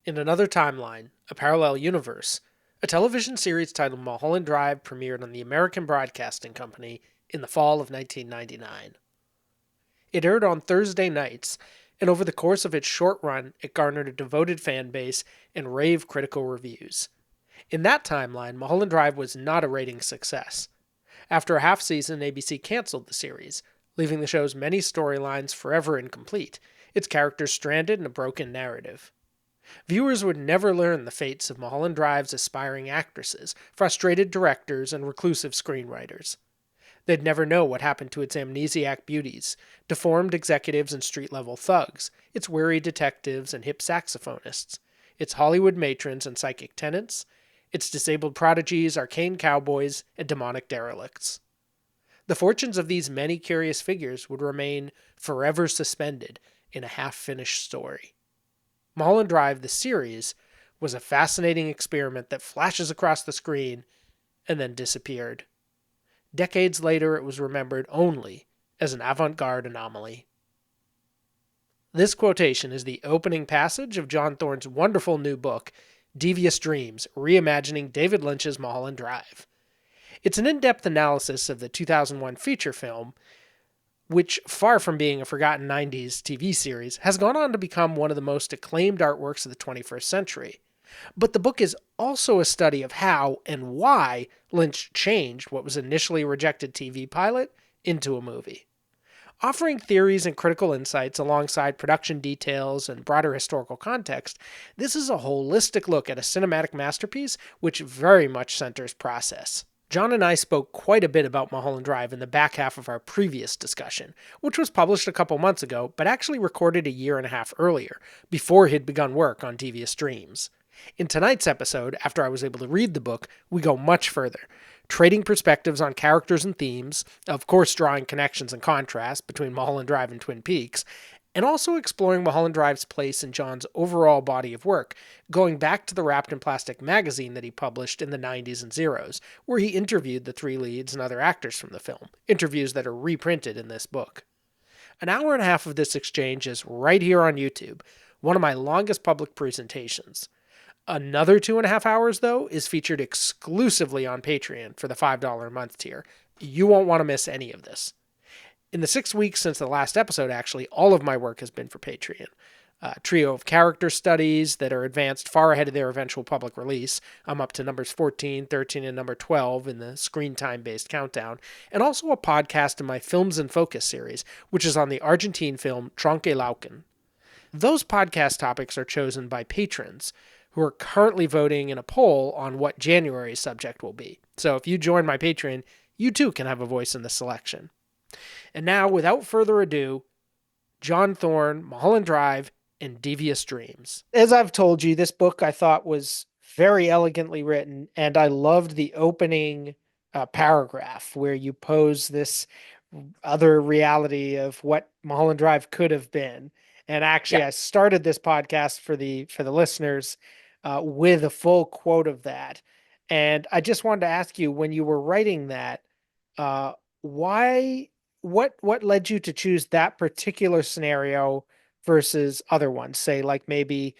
In another timeline, a parallel universe, a television series titled Mulholland Drive premiered on the American Broadcasting Company in the fall of 1999. It aired on Thursday nights, and over the course of its short run, it garnered a devoted fan base and rave critical reviews. In that timeline, Mulholland Drive was not a ratings success. After a half season, ABC canceled the series, leaving the show's many storylines forever incomplete, its characters stranded in a broken narrative. Viewers would never learn the fates of Mulholland Drive's aspiring actresses, frustrated directors, and reclusive screenwriters. They'd never know what happened to its amnesiac beauties, deformed executives and street level thugs, its weary detectives and hip saxophonists, its Hollywood matrons and psychic tenants, its disabled prodigies, arcane cowboys, and demonic derelicts. The fortunes of these many curious figures would remain forever suspended in a half finished story. Mulholland Drive, the series, was a fascinating experiment that flashes across the screen and then disappeared. Decades later, it was remembered only as an avant-garde anomaly. This quotation is the opening passage of John Thorne's wonderful new book, Devious Dreams, Reimagining David Lynch's Mulholland Drive. It's an in-depth analysis of the 2001 feature film, which, far from being a forgotten 90s TV series, has gone on to become one of the most acclaimed artworks of the 21st century. But the book is also a study of how and why Lynch changed what was initially a rejected TV pilot into a movie. Offering theories and critical insights alongside production details and broader historical context, this is a holistic look at a cinematic masterpiece which very much centers process. John and I spoke quite a bit about Mulholland Drive in the back half of our previous discussion, which was published a couple months ago, but actually recorded a year and a half earlier, before he'd begun work on Devious Dreams. In tonight's episode, after I was able to read the book, we go much further, trading perspectives on characters and themes, of course drawing connections and contrasts between Mulholland Drive and Twin Peaks, and also exploring Mulholland Drive's place in John's overall body of work, going back to the Wrapped in Plastic magazine that he published in the 90s and zeros, where he interviewed the three leads and other actors from the film, interviews that are reprinted in this book. An hour and a half of this exchange is right here on YouTube, one of my longest public presentations. Another 2.5 hours, though, is featured exclusively on Patreon for the $5 a month tier. You won't want to miss any of this. In the 6 weeks since the last episode, actually, all of my work has been for Patreon. A trio of character studies that are advanced far ahead of their eventual public release. I'm up to numbers 14, 13, and number 12 in the screen time-based countdown. And also a podcast in my Films in Focus series, which is on the Argentine film Tronque Lauken. Those podcast topics are chosen by patrons, who are currently voting in a poll on what January's subject will be. So if you join my Patreon, you too can have a voice in the selection. And now, without further ado, John Thorne, Mulholland Drive, and Devious Dreams. As I've told you, this book I thought was very elegantly written, and I loved the opening paragraph where you pose this other reality of what Mulholland Drive could have been. And actually, Yeah. I started this podcast for the listeners with a full quote of that. And I just wanted to ask you, when you were writing that, why, what led you to choose that particular scenario versus other ones? Say, like maybe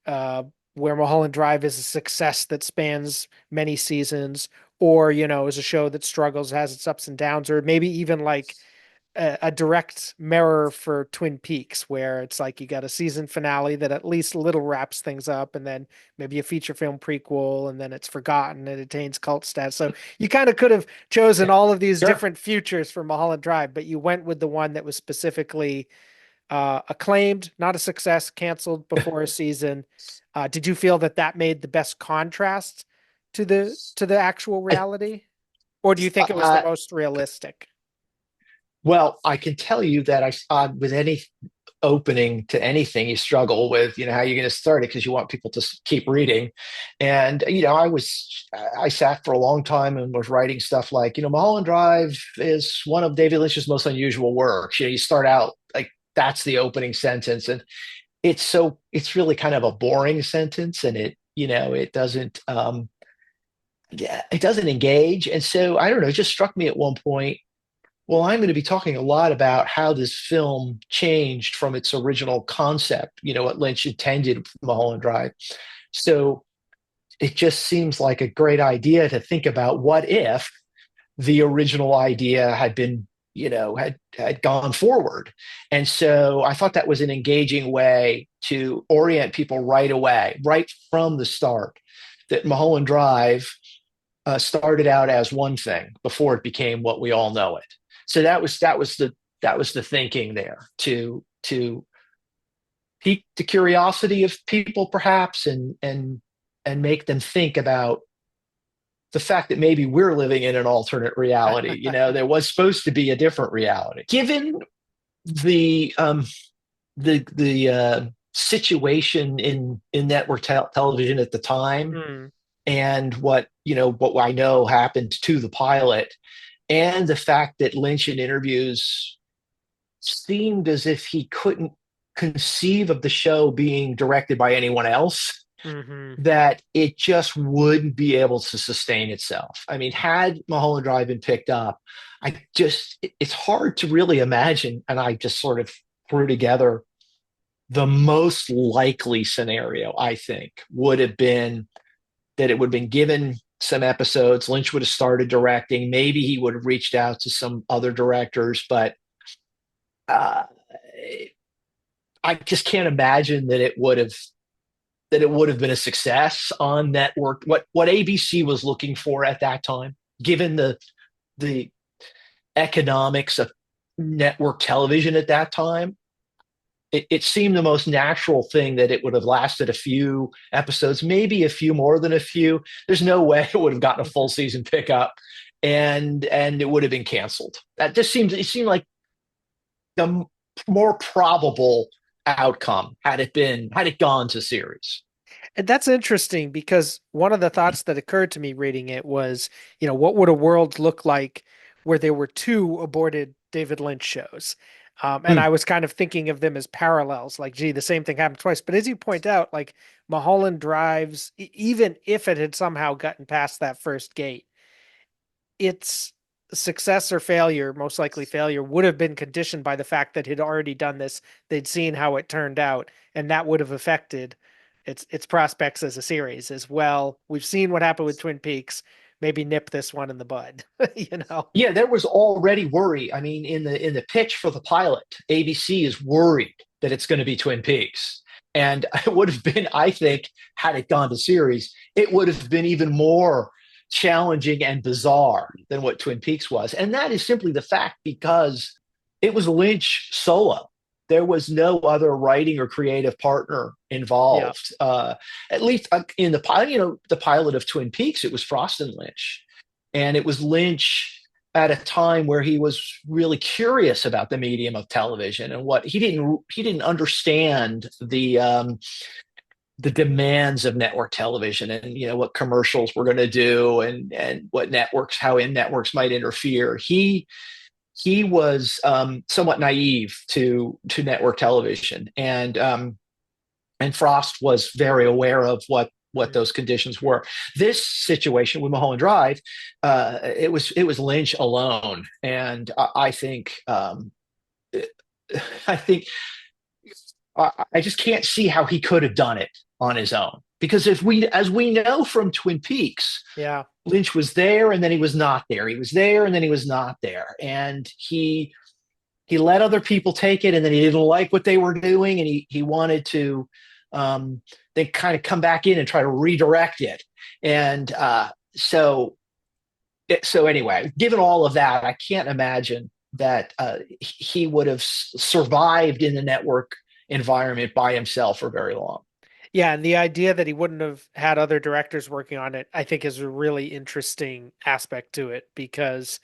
uh, where Mulholland Drive is a success that spans many seasons, or is a show that struggles, has its ups and downs, or maybe even like a direct mirror for Twin Peaks, where it's like you got a season finale that at least a little wraps things up, and then maybe a feature film prequel, and then it's forgotten and it attains cult status. So you kind of could have chosen Yeah. all of these Sure. different futures for Mulholland Drive, but you went with the one that was specifically acclaimed, not a success, canceled before a season. Did you feel that that made the best contrast to the actual I, reality, or do you think it was the uh, most realistic? well, I can tell you that with any opening to anything, you struggle with, how you're going to start it because you want people to keep reading. And, I sat for a long time and was writing stuff like, Mulholland Drive is one of David Lynch's most unusual works. You start out like that's the opening sentence. And it's really kind of a boring sentence, and it doesn't, yeah, it doesn't engage. And so I don't know, it just struck me at one point. Well, I'm going to be talking a lot about how this film changed from its original concept, what Lynch intended for Mulholland Drive. So it just seems like a great idea to think about what if the original idea had been, had gone forward. And so I thought that was an engaging way to orient people right away, right from the start, that Mulholland Drive started out as one thing before it became what we all know it. So that was the thinking there to pique the curiosity of people, perhaps, and make them think about the fact that maybe we're living in an alternate reality. There was supposed to be a different reality. Given the situation in network television at the time, Hmm. and what I know happened to the pilot, and the fact that Lynch in interviews seemed as if he couldn't conceive of the show being directed by anyone else, Hmm. that it just wouldn't be able to sustain itself. I mean, had Mulholland Drive been picked up, it's hard to really imagine. And I just sort of threw together the most likely scenario, I think, would have been that it would have been given some episodes. Lynch would have started directing. Maybe he would have reached out to some other directors, but uh, I just can't imagine that it would have been a success on network. What ABC was looking for at that time, given the economics of network television at that time, it seemed the most natural thing that it would have lasted a few episodes, maybe a few more than a few. There's no way it would have gotten a full season pickup, and it would have been canceled. It seemed like the more probable outcome had it gone to series. And that's interesting because one of the thoughts that occurred to me reading it was, what would a world look like where there were two aborted David Lynch shows? And Mm, I was kind of thinking of them as parallels, like, gee, the same thing happened twice. But as you point out, like Mulholland Drives, even if it had somehow gotten past that first gate, its success or failure, most likely failure, would have been conditioned by the fact that he'd already done this. They'd seen how it turned out, and that would have affected its prospects as a series as well. We've seen what happened with Twin Peaks. Maybe nip this one in the bud, you know? yeah, there was already worry. I mean, in the pitch for the pilot, ABC is worried that it's going to be Twin Peaks. And it would have been, I think, had it gone to series, it would have been even more challenging and bizarre than what Twin Peaks was. And that is simply the fact because it was Lynch solo. There was no other writing or creative partner Yeah. involved. At least in the pilot, the pilot of Twin Peaks, it was Frost and Lynch, and it was Lynch at a time where he was really curious about the medium of television, and what he didn't understand the demands of network television, and what commercials were going to do, and what networks, how in networks might interfere. He was somewhat naive to network television, and Frost was very aware of what those conditions were. This situation with Mulholland Drive, it was Lynch alone, and I think I just can't see how he could have done it on his own, because as we know from Twin Peaks, Yeah. Lynch was there and then he was not there. He was there and then he was not there, and he let other people take it, and then he didn't like what they were doing, and he wanted to they kind of come back in and try to redirect it. And so anyway, given all of that, I can't imagine that he would have survived in the network environment by himself for very long. Yeah, and the idea that he wouldn't have had other directors working on it, I think is a really interesting aspect to it because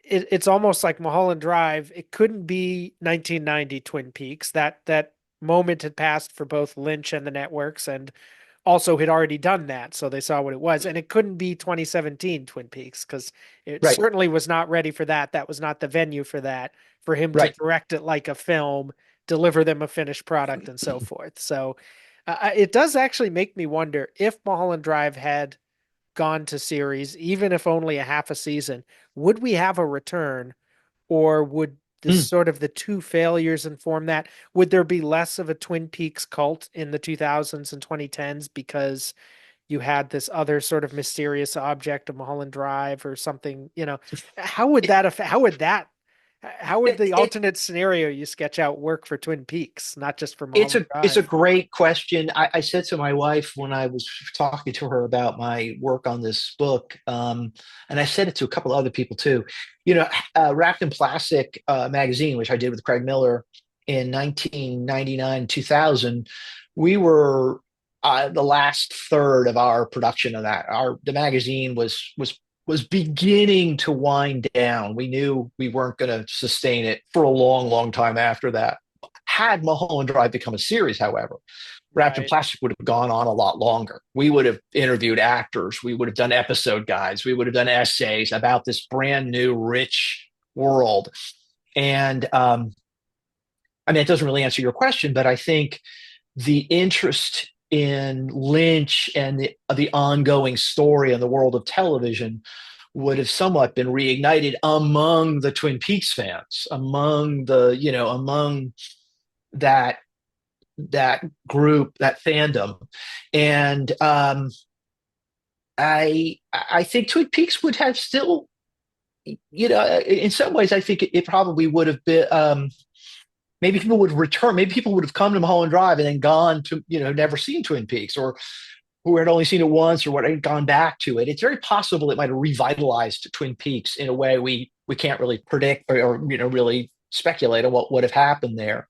it's almost like Mulholland Drive. It couldn't be 1990 Twin Peaks. That moment had passed for both Lynch and the networks, and also had already done that, so they saw what it was. And it couldn't be 2017 Twin Peaks because it Right, certainly was not ready for that. That was not the venue for that. For him to right. direct it like a film, deliver them a finished product, and so forth. So it does actually make me wonder if Mulholland Drive had gone to series, even if only a half a season, would we have a return, or would the Mm. sort of the two failures inform that? Would there be less of a Twin Peaks cult in the 2000s and 2010s because you had this other sort of mysterious object of Mulholland Drive or something, how would that affect, how would It, the it, alternate scenario you sketch out work for Twin Peaks, not just for it's Mulholland a Drive? great question. I said to my wife when I was talking to her about my work on this book, and I said it to a couple of other people too. Wrapped in Plastic magazine, which I did with Craig Miller in 1999, 2000, we were the last third of our production of that. The magazine was beginning to wind down. We knew we weren't going to sustain it for a long, long time after that. Had Mulholland Drive become a series, however, Wrapped in Right. Plastic would have gone on a lot longer. We would have interviewed actors. We would have done episode guides. We would have done essays about this brand new, rich world. And I mean, it doesn't really answer your question, but I think the interest in Lynch and the ongoing story in the world of television would have somewhat been reignited among the Twin Peaks fans, among that that group, that fandom. And I think Twin Peaks would have still, in some ways, I think it probably would have been. Maybe people would return. Maybe people would have come to Mulholland Drive and then gone to, never seen Twin Peaks, or who had only seen it once, or what had gone back to it. It's very possible it might have revitalized Twin Peaks in a way we can't really predict or really speculate on what would have happened there.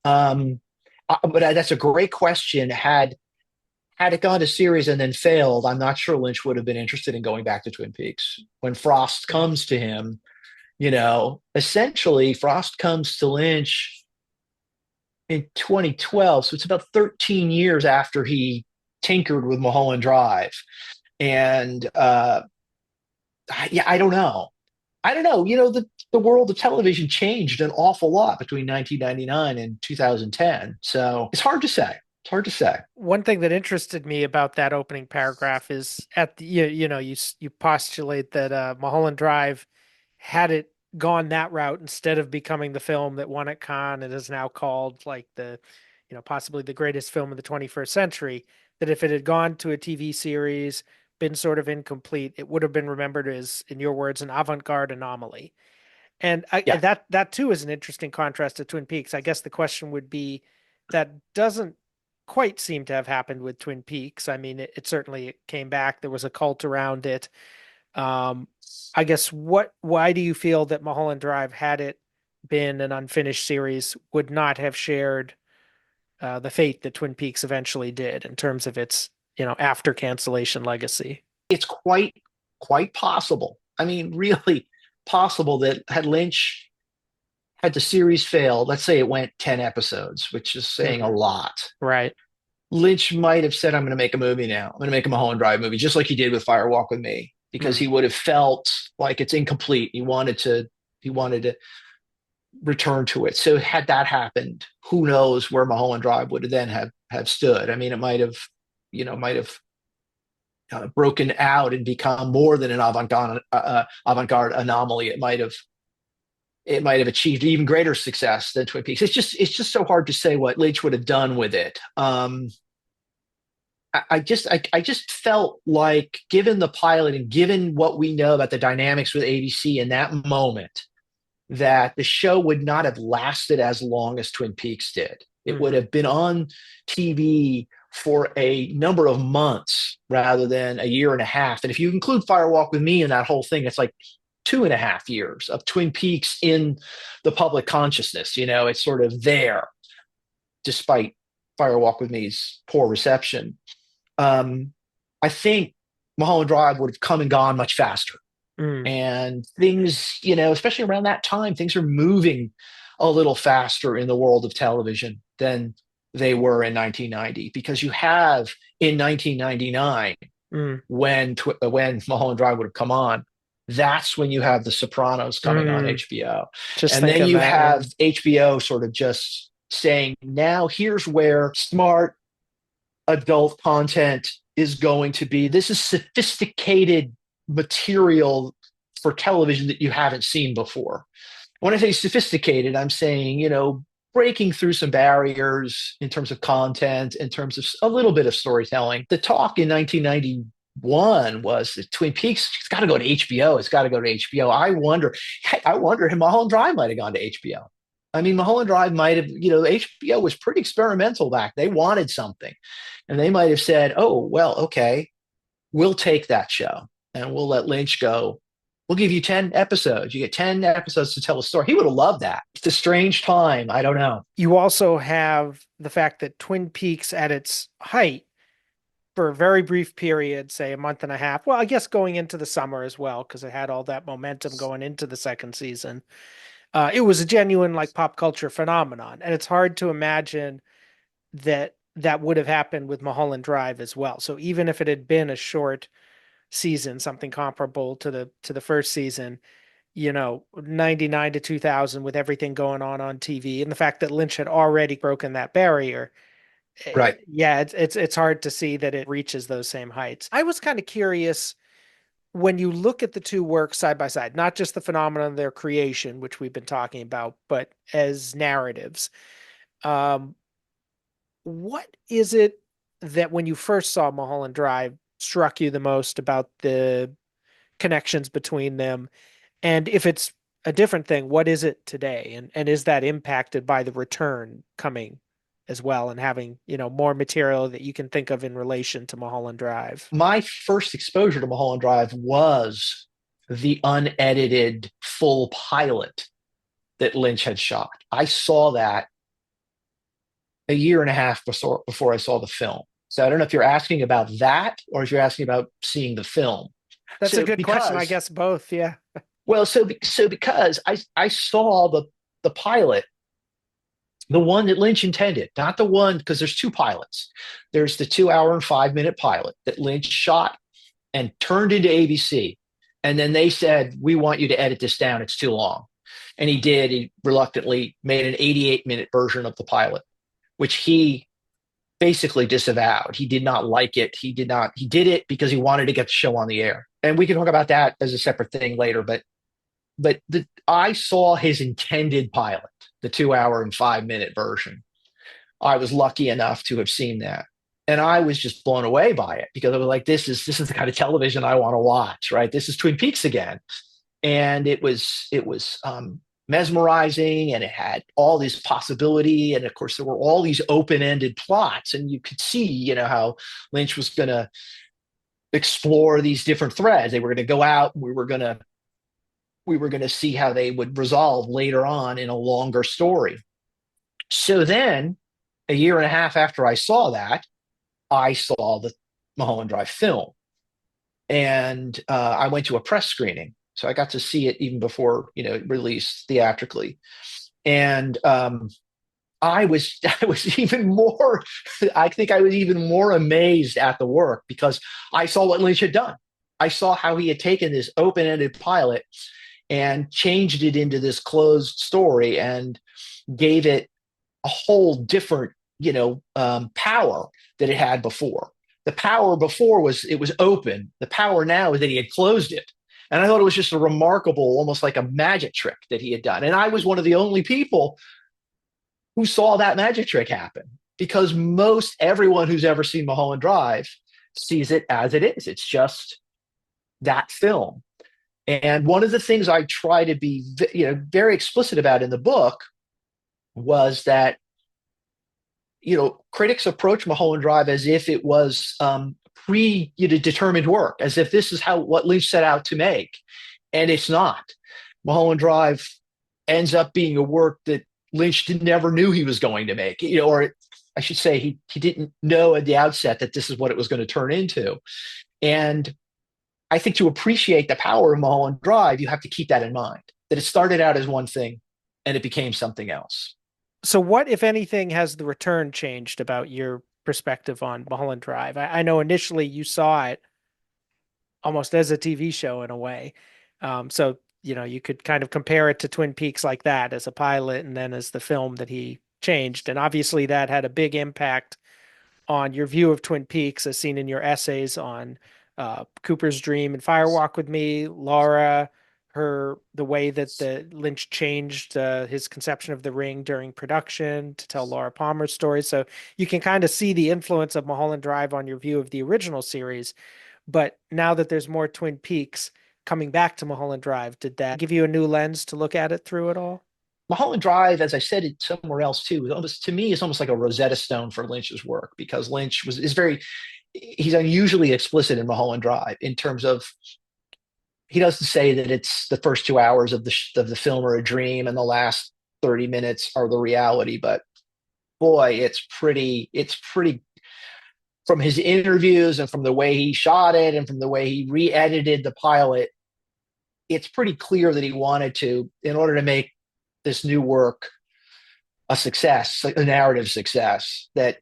Um, but that's a great question. Had it gone to series and then failed, I'm not sure Lynch would have been interested in going back to Twin Peaks. When Frost comes to him, essentially Frost comes to Lynch in 2012, so it's about 13 years after he tinkered with Mulholland Drive, and yeah, I don't know. I don't know. The world of television changed an awful lot between 1999 and 2010. So it's hard to say. It's hard to say. One thing that interested me about that opening paragraph is at the you postulate that Mulholland Drive, had it gone that route instead of becoming the film that won at Cannes and is now called like the possibly the greatest film of the 21st century, that if it had gone to a TV series, been sort of incomplete, it would have been remembered as, in your words, an avant-garde anomaly. And Yeah, that too is an interesting contrast to Twin Peaks. I guess the question would be, that doesn't quite seem to have happened with Twin Peaks. I mean, it certainly came back. There was a cult around it. Um, I guess why do you feel that Mulholland Drive, had it been an unfinished series, would not have shared the fate that Twin Peaks eventually did in terms of its, after cancellation legacy? it's quite possible. I mean, really possible that had Lynch had the series failed, let's say it went 10 episodes, which is saying a Hmm. lot. Right. Lynch might have said, I'm going to make a movie now. I'm going to make a Mulholland Drive movie, just like he did with Fire Walk with Me, because Mm. he would have felt like it's incomplete. He wanted to return to it. So had that happened, who knows where Mulholland Drive would have then have stood. I mean, it might have broken out and become more than an avant-garde anomaly. It might have achieved even greater success than Twin Peaks. It's just so hard to say what Lynch would have done with it. I just felt like, given the pilot and given what we know about the dynamics with ABC in that moment, that the show would not have lasted as long as Twin Peaks did. It would Hmm. have been on TV for a number of months rather than a year and a half. And if you include Firewalk with Me in that whole thing, it's like 2.5 years of Twin Peaks in the public consciousness. It's sort of there, despite Firewalk with Me's poor reception. Um, I think Mulholland Drive would have come and gone much faster. Mm. And things, especially around that time, things are moving a little faster in the world of television than they were in 1990, because you have in 1999, Mm. when Mulholland Drive would have come on, that's when you have The Sopranos coming on Mm. HBO. Just And then thinking you that, yeah. have HBO sort of just saying, now here's where smart adult content is going to be. This is sophisticated material for television that you haven't seen before. when I say sophisticated, I'm saying, breaking through some barriers in terms of content, in terms of a little bit of storytelling. The talk in 1991 was that Twin Peaks, it's got to go to HBO. It's got to go to HBO. I wonder if Mulholland Drive might have gone to HBO. I mean, Mulholland Drive might have, HBO was pretty experimental back. They wanted something. And they might have said, oh, well, okay, we'll take that show and we'll let Lynch go. We'll give you 10 episodes. You get 10 episodes to tell a story. He would have loved that. It's a strange time. I don't know. You also have the fact that Twin Peaks at its height for a very brief period, say a month and a half, well, I guess going into the summer as well, because it had all that momentum going into the second season. It was a genuine like pop culture phenomenon. And it's hard to imagine that that would have happened with Mulholland Drive as well. So even if it had been a short season, something comparable to the first season, 99 to 2000 with everything going on TV and the fact that Lynch had already broken that barrier. Right. Yeah, it's hard to see that it reaches those same heights. I was kind of curious when you look at the two works side by side, not just the phenomenon of their creation, which we've been talking about, but as narratives. Um, what is it that when you first saw Mulholland Drive struck you the most about the connections between them? And if it's a different thing, what is it today? And is that impacted by the return coming as well and having, more material that you can think of in relation to Mulholland Drive? My first exposure to Mulholland Drive was the unedited full pilot that Lynch had shot. I saw that a year and a half before I saw the film. So I don't know if you're asking about that or if you're asking about seeing the film. That's a So good question. I because guess both. Yeah. well, so because I saw the pilot, the one that Lynch intended, not the one because there's two pilots. There's the 2 hour and 5 minute pilot that Lynch shot and turned into ABC. And then they said, we want you to edit this down. It's too long. And he did. He reluctantly made an 88-minute version of the pilot, which he basically disavowed. He did not like it. He did it because he wanted to get the show on the air. And we can talk about that as a separate thing later. But I saw his intended pilot, the 2 hour and 5 minute version. I was lucky enough to have seen that. And I was just blown away by it because I was like, this is the kind of television I want to watch, right? This is Twin Peaks again. And it was mesmerizing, and it had all this possibility. And of course, there were all these open-ended plots, and you could see, how Lynch was going to explore these different threads. They were going to go out, and we were going to see how they would resolve later on in a longer story. So then, a year and a half after I saw that, I saw the Mulholland Drive film, and I went to a press screening, so I got to see it even before it released theatrically. And I was even more. I think I was even more amazed at the work because I saw what Lynch had done. I saw how he had taken this open-ended pilot and changed it into this closed story and gave it a whole different, power that it had before. The power before was it was open. The power now is that he had closed it. And I thought it was just a remarkable, almost like a magic trick that he had done. And I was one of the only people who saw that magic trick happen because most everyone who's ever seen Mulholland Drive sees it as it is. It's just that film. And one of the things I try to be, very explicit about in the book was that, critics approach Mulholland Drive as if it was determined work, as if this is what Lynch set out to make, and it's not. Mulholland Drive ends up being a work that Lynch never knew he was going to make, or I should say he didn't know at the outset that this is what it was going to turn into. And I think to appreciate the power of Mulholland Drive, you have to keep that in mind, that it started out as one thing and it became something else. So what, if anything, has the return changed about your perspective on Mulholland Drive? I know initially you saw it almost as a TV show in a way. So, you could kind of compare it to Twin Peaks like that as a pilot and then as the film that he changed. And obviously that had a big impact on your view of Twin Peaks as seen in your essays on Cooper's Dream and Firewalk with Me, Laura, the way that the Lynch changed his conception of the ring during production to tell Laura Palmer's story. So you can kind of see the influence of Mulholland Drive on your view of the original series. But now that there's more Twin Peaks coming back to Mulholland Drive, did that give you a new lens to look at it through at all? Mulholland Drive, as I said it somewhere else too, almost to me is almost like a Rosetta Stone for Lynch's work because Lynch was is very he's unusually explicit in Mulholland Drive in terms of he doesn't say that it's the first 2 hours of the film are a dream and the last 30 minutes are the reality, but boy, it's pretty from his interviews and from the way he shot it and from the way he re-edited the pilot, it's pretty clear that he wanted to, in order to make this new work a success, a narrative success, that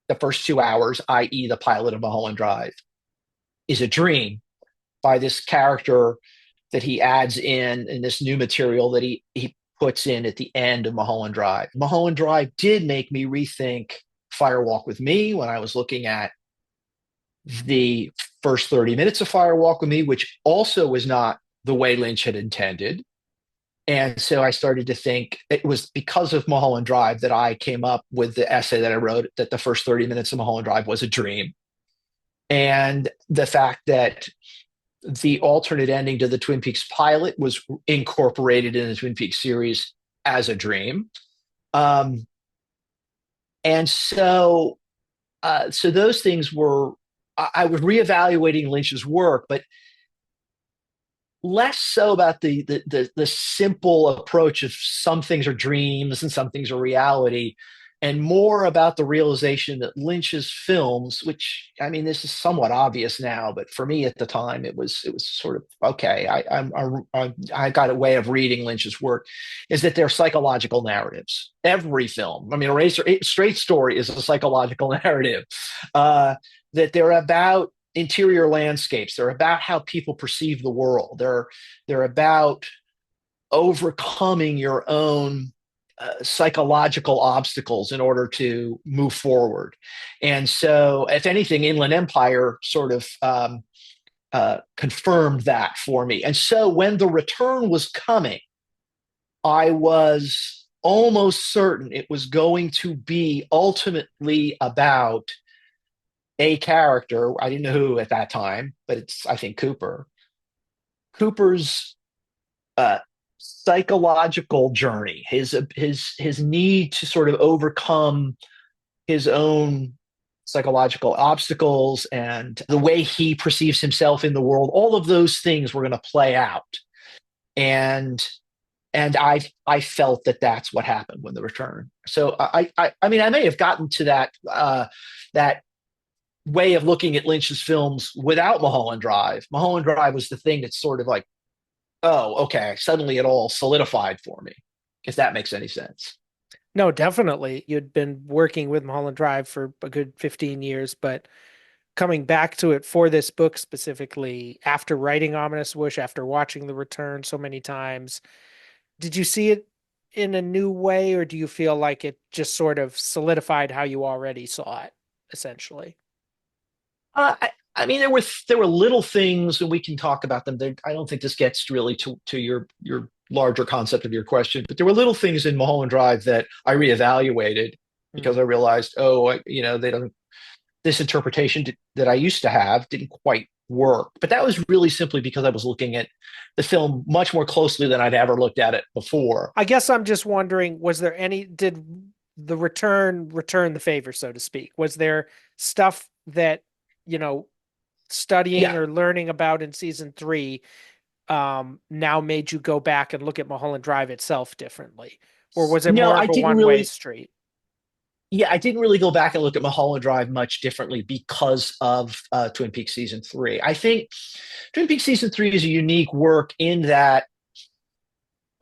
the first 2 hours, i.e., the pilot of Mulholland Drive, is a dream by this character that he adds in this new material that he puts in at the end of Mulholland Drive. Mulholland Drive did make me rethink Fire Walk with Me when I was looking at the first 30 minutes of Fire Walk with Me, which also was not the way Lynch had intended. And so I started to think it was because of Mulholland Drive that I came up with the essay that I wrote that the first 30 minutes of Mulholland Drive was a dream. And the fact that the alternate ending to the Twin Peaks pilot was incorporated in the Twin Peaks series as a dream. Um, and so, so those things were, I was reevaluating Lynch's work, but less so about the simple approach of some things are dreams and some things are reality, and more about the realization that Lynch's films, which I mean, this is somewhat obvious now, but for me at the time, it was sort of okay. I got a way of reading Lynch's work, is that they're psychological narratives. Every film, I mean, a Straight Story is a psychological narrative. That they're about interior landscapes. They're about how people perceive the world. They're about overcoming your own psychological obstacles in order to move forward. And so, if anything, Inland Empire sort of confirmed that for me. And so, when the return was coming, I was almost certain it was going to be ultimately about a character. I didn't know who at that time, but it's, I think, Cooper. Cooper's uh, psychological journey, his need to sort of overcome his own psychological obstacles and the way he perceives himself in the world. All of those things were going to play out, and I felt that that's what happened when the return. So I mean I may have gotten to that way of looking at Lynch's films without Mulholland Drive. Mulholland Drive was the thing that sort of like, oh, okay, suddenly it all solidified for me, if that makes any sense. No, definitely. You'd been working with Mulholland Drive for a good 15 years, but coming back to it for this book specifically, after writing Ominous Wish, after watching The Return so many times, did you see it in a new way, or do you feel like it just sort of solidified how you already saw it, essentially? I mean, there were little things, and we can talk about them. I don't think this gets really to your larger concept of your question, but there were little things in Mulholland Drive that I reevaluated because Hmm. I realized, oh, they don't. This interpretation that I used to have didn't quite work. But that was really simply because I was looking at the film much more closely than I'd ever looked at it before. I guess I'm just wondering, did the return the favor, so to speak? Was there stuff that, you know, studying Yeah. or learning about in season three now made you go back and look at Mulholland Drive itself differently? Or was it No, more I of a didn't one-way really. street? Yeah, I didn't really go back and look at Mulholland Drive much differently because of Twin Peaks season three. I think Twin Peaks season three is a unique work in that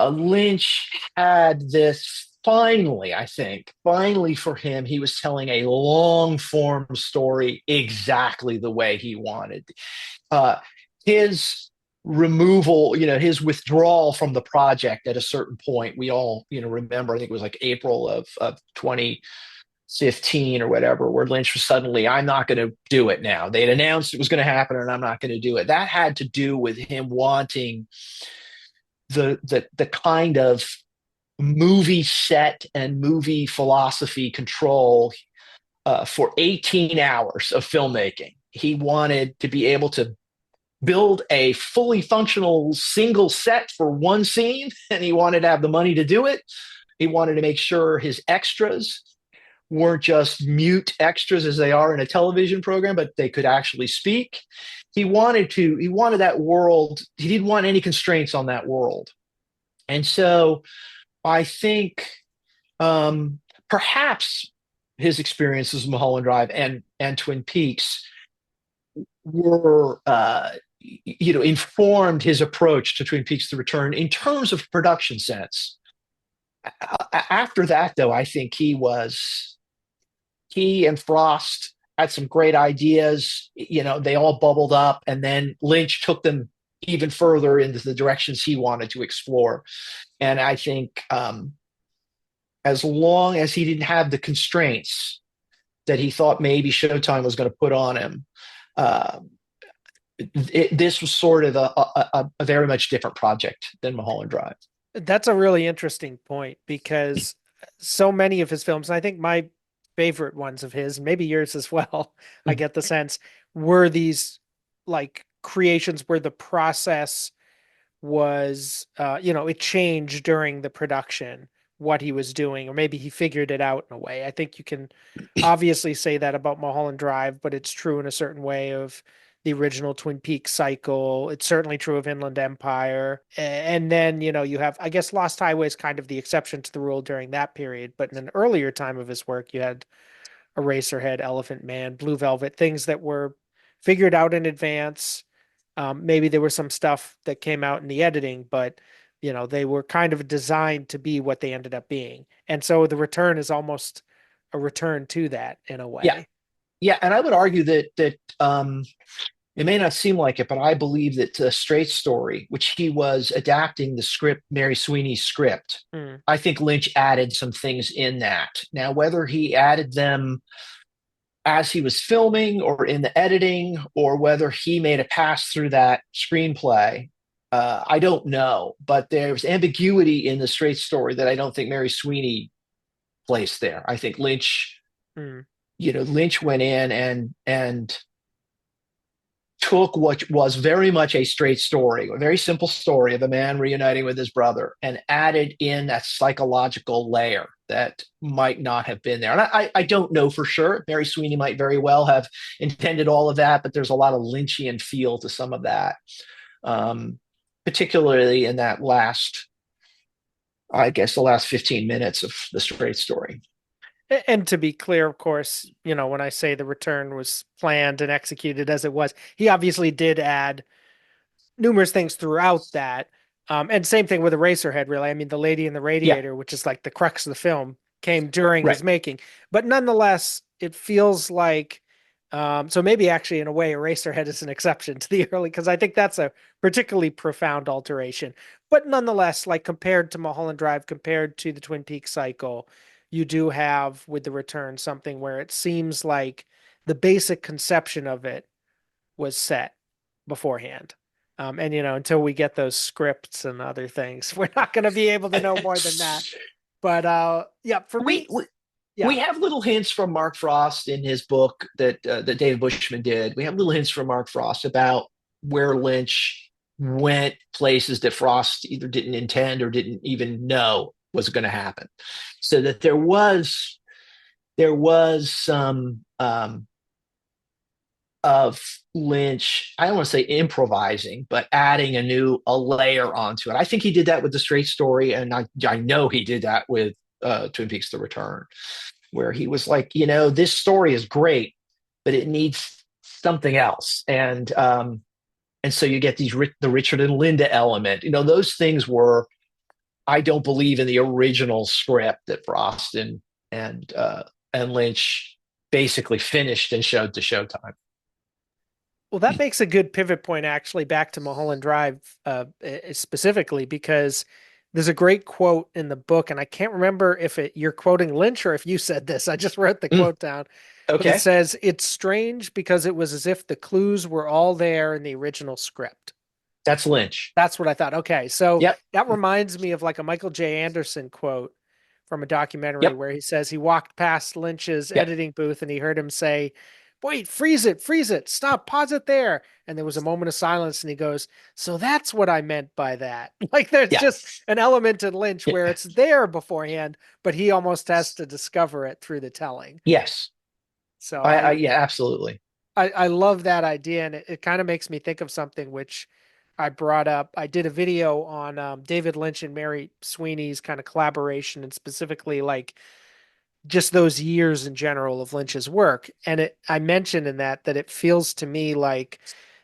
Lynch had this finally, I think, finally for him, he was telling a long form story exactly the way he wanted. Uh, his removal, his withdrawal from the project at a certain point, we all, remember, I think it was like April of 2020 15 or whatever, where Lynch was suddenly, I'm not going to do it now. They'd announced it was going to happen and I'm not going to do it. That had to do with him wanting the kind of movie set and movie philosophy control for 18 hours of filmmaking. He wanted to be able to build a fully functional single set for one scene, and he wanted to have the money to do it. He wanted to make sure his extras weren't just mute extras as they are in a television program, but they could actually speak. He wanted that world. He didn't want any constraints on that world. And so I think perhaps his experiences with Mulholland Drive and Twin Peaks were informed his approach to Twin Peaks: The Return in terms of production sense. After that, though, I think he and Frost had some great ideas. They all bubbled up, and then Lynch took them even further into the directions he wanted to explore. And I think as long as he didn't have the constraints that he thought maybe Showtime was going to put on him, this was sort of a very much different project than Mulholland Drive. That's a really interesting point because so many of his films, and I think my favorite ones of his, maybe yours as well, I get the sense, were these like creations where the process was, it changed during the production, what he was doing, or maybe he figured it out in a way. I think you can obviously say that about Mulholland Drive, but it's true in a certain way of the original Twin Peaks cycle. It's certainly true of Inland Empire. And then, you have, I guess, Lost Highway is kind of the exception to the rule during that period. But in an earlier time of his work, you had Eraserhead, Elephant Man, Blue Velvet, things that were figured out in advance. Maybe there was some stuff that came out in the editing, but they were kind of designed to be what they ended up being. And so the return is almost a return to that in a Yeah, way. yeah, and I would argue that it may not seem like it, but I believe that Straight Story, which he was adapting the script, Mary Sweeney's script, Mm. I think Lynch added some things in that. Now, whether he added them as he was filming or in the editing, or whether he made a pass through that screenplay, I don't know. But there's ambiguity in the Straight Story that I don't think Mary Sweeney placed there. I think Mm. Lynch went in and took what was very much a straight story, a very simple story of a man reuniting with his brother, and added in that psychological layer that might not have been there. And I don't know for sure. Mary Sweeney might very well have intended all of that, but there's a lot of Lynchian feel to some of that, particularly in that the last 15 minutes of the straight story. And to be clear, of course, when I say the return was planned and executed as it was, he obviously did add numerous things throughout that. And same thing with Eraserhead, really. I mean, The Lady in the Yeah, Radiator, which is like the crux of the film, came during his right. making. But nonetheless, it feels like, so maybe actually in a way, Eraserhead is an exception to the early, because I think that's a particularly profound alteration. But nonetheless, like compared to Mulholland Drive, compared to the Twin Peaks cycle, you do have with the return something where it seems like the basic conception of it was set beforehand. And until we get those scripts and other things, we're not going to be able to know more than that. But yeah, for we, me, we yeah. we have little hints from Mark Frost in his book that David Bushman did. We have little hints from Mark Frost about where Lynch went places that Frost either didn't intend or didn't even know was going to happen. So that there was some of Lynch, I don't want to say improvising, but adding a layer onto it. I think he did that with the Straight Story, and I know he did that with Twin Peaks: The Return, where he was like, this story is great, but it needs something else, and so you get the Richard and Linda element. Those things were, I don't believe, in the original script that Frost and Lynch basically finished and showed to Showtime. Well, that makes a good pivot point actually back to Mulholland Drive specifically because There's a great quote in the book, and I can't remember if you're quoting Lynch or if you said this. I just wrote the Mm, quote down, but it okay, says, "It's strange because it was as if the clues were all there in the original script." that's Lynch. That's what I thought. Okay, so Yep, that reminds me of like a Michael J. Anderson quote from a documentary yep, where he says he walked past Lynch's yep. editing booth and he heard him say, "Wait, freeze it, stop, pause it there." And there was a moment of silence and he goes, "So that's what I meant by that." Like there's Yeah. just an element in Lynch Yeah. where it's there beforehand, but he almost has to discover it through the telling. Yes. So I yeah, absolutely. I love that idea, and it kind of makes me think of something which I brought up. I did a video on David Lynch and Mary Sweeney's kind of collaboration, and specifically like just those years in general of Lynch's work. And I mentioned in that it feels to me like,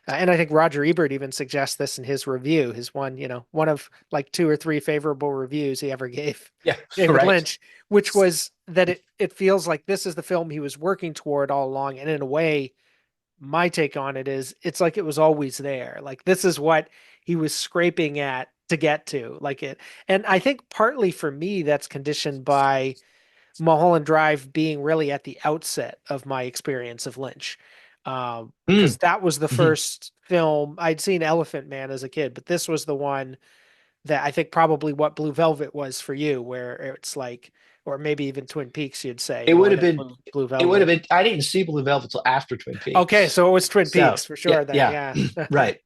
and I think Roger Ebert even suggests this in his review, his one, one of like two or three favorable reviews he ever gave Yeah, David right. Lynch, which was that it feels like this is the film he was working toward all along, and in a way my take on it is it's like it was always there. Like this is what he was scraping at to get to. Like it. And I think partly for me that's conditioned by Mulholland Drive being really at the outset of my experience of Lynch. Because Mm, that was the hmm. first film I'd seen Elephant Man as a kid, but this was the one that I think probably what Blue Velvet was for you, where it's like, or maybe even Twin Peaks, you'd say It would more have than been Blue it would have Velvet. been I didn't see Blue Velvet till after Twin Okay, Peaks. so it was Twin So Peaks for yeah, sure then, yeah. yeah. Right.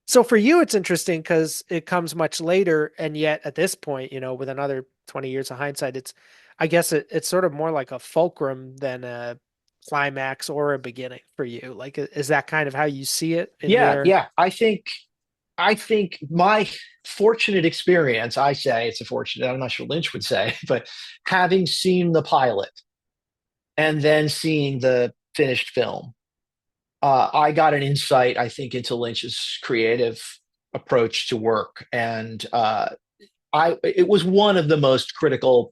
So for you, it's interesting because it comes much later, and yet at this point, with another 20 years of hindsight, I guess it's sort of more like a fulcrum than a climax or a beginning for you. Like, is that kind of how you see it in Yeah, your? yeah. I think my fortunate experience, I say it's a fortunate, I'm not sure Lynch would say, but having seen the pilot and then seeing the finished film, I got an insight, I think, into Lynch's creative approach to work. And it was one of the most critical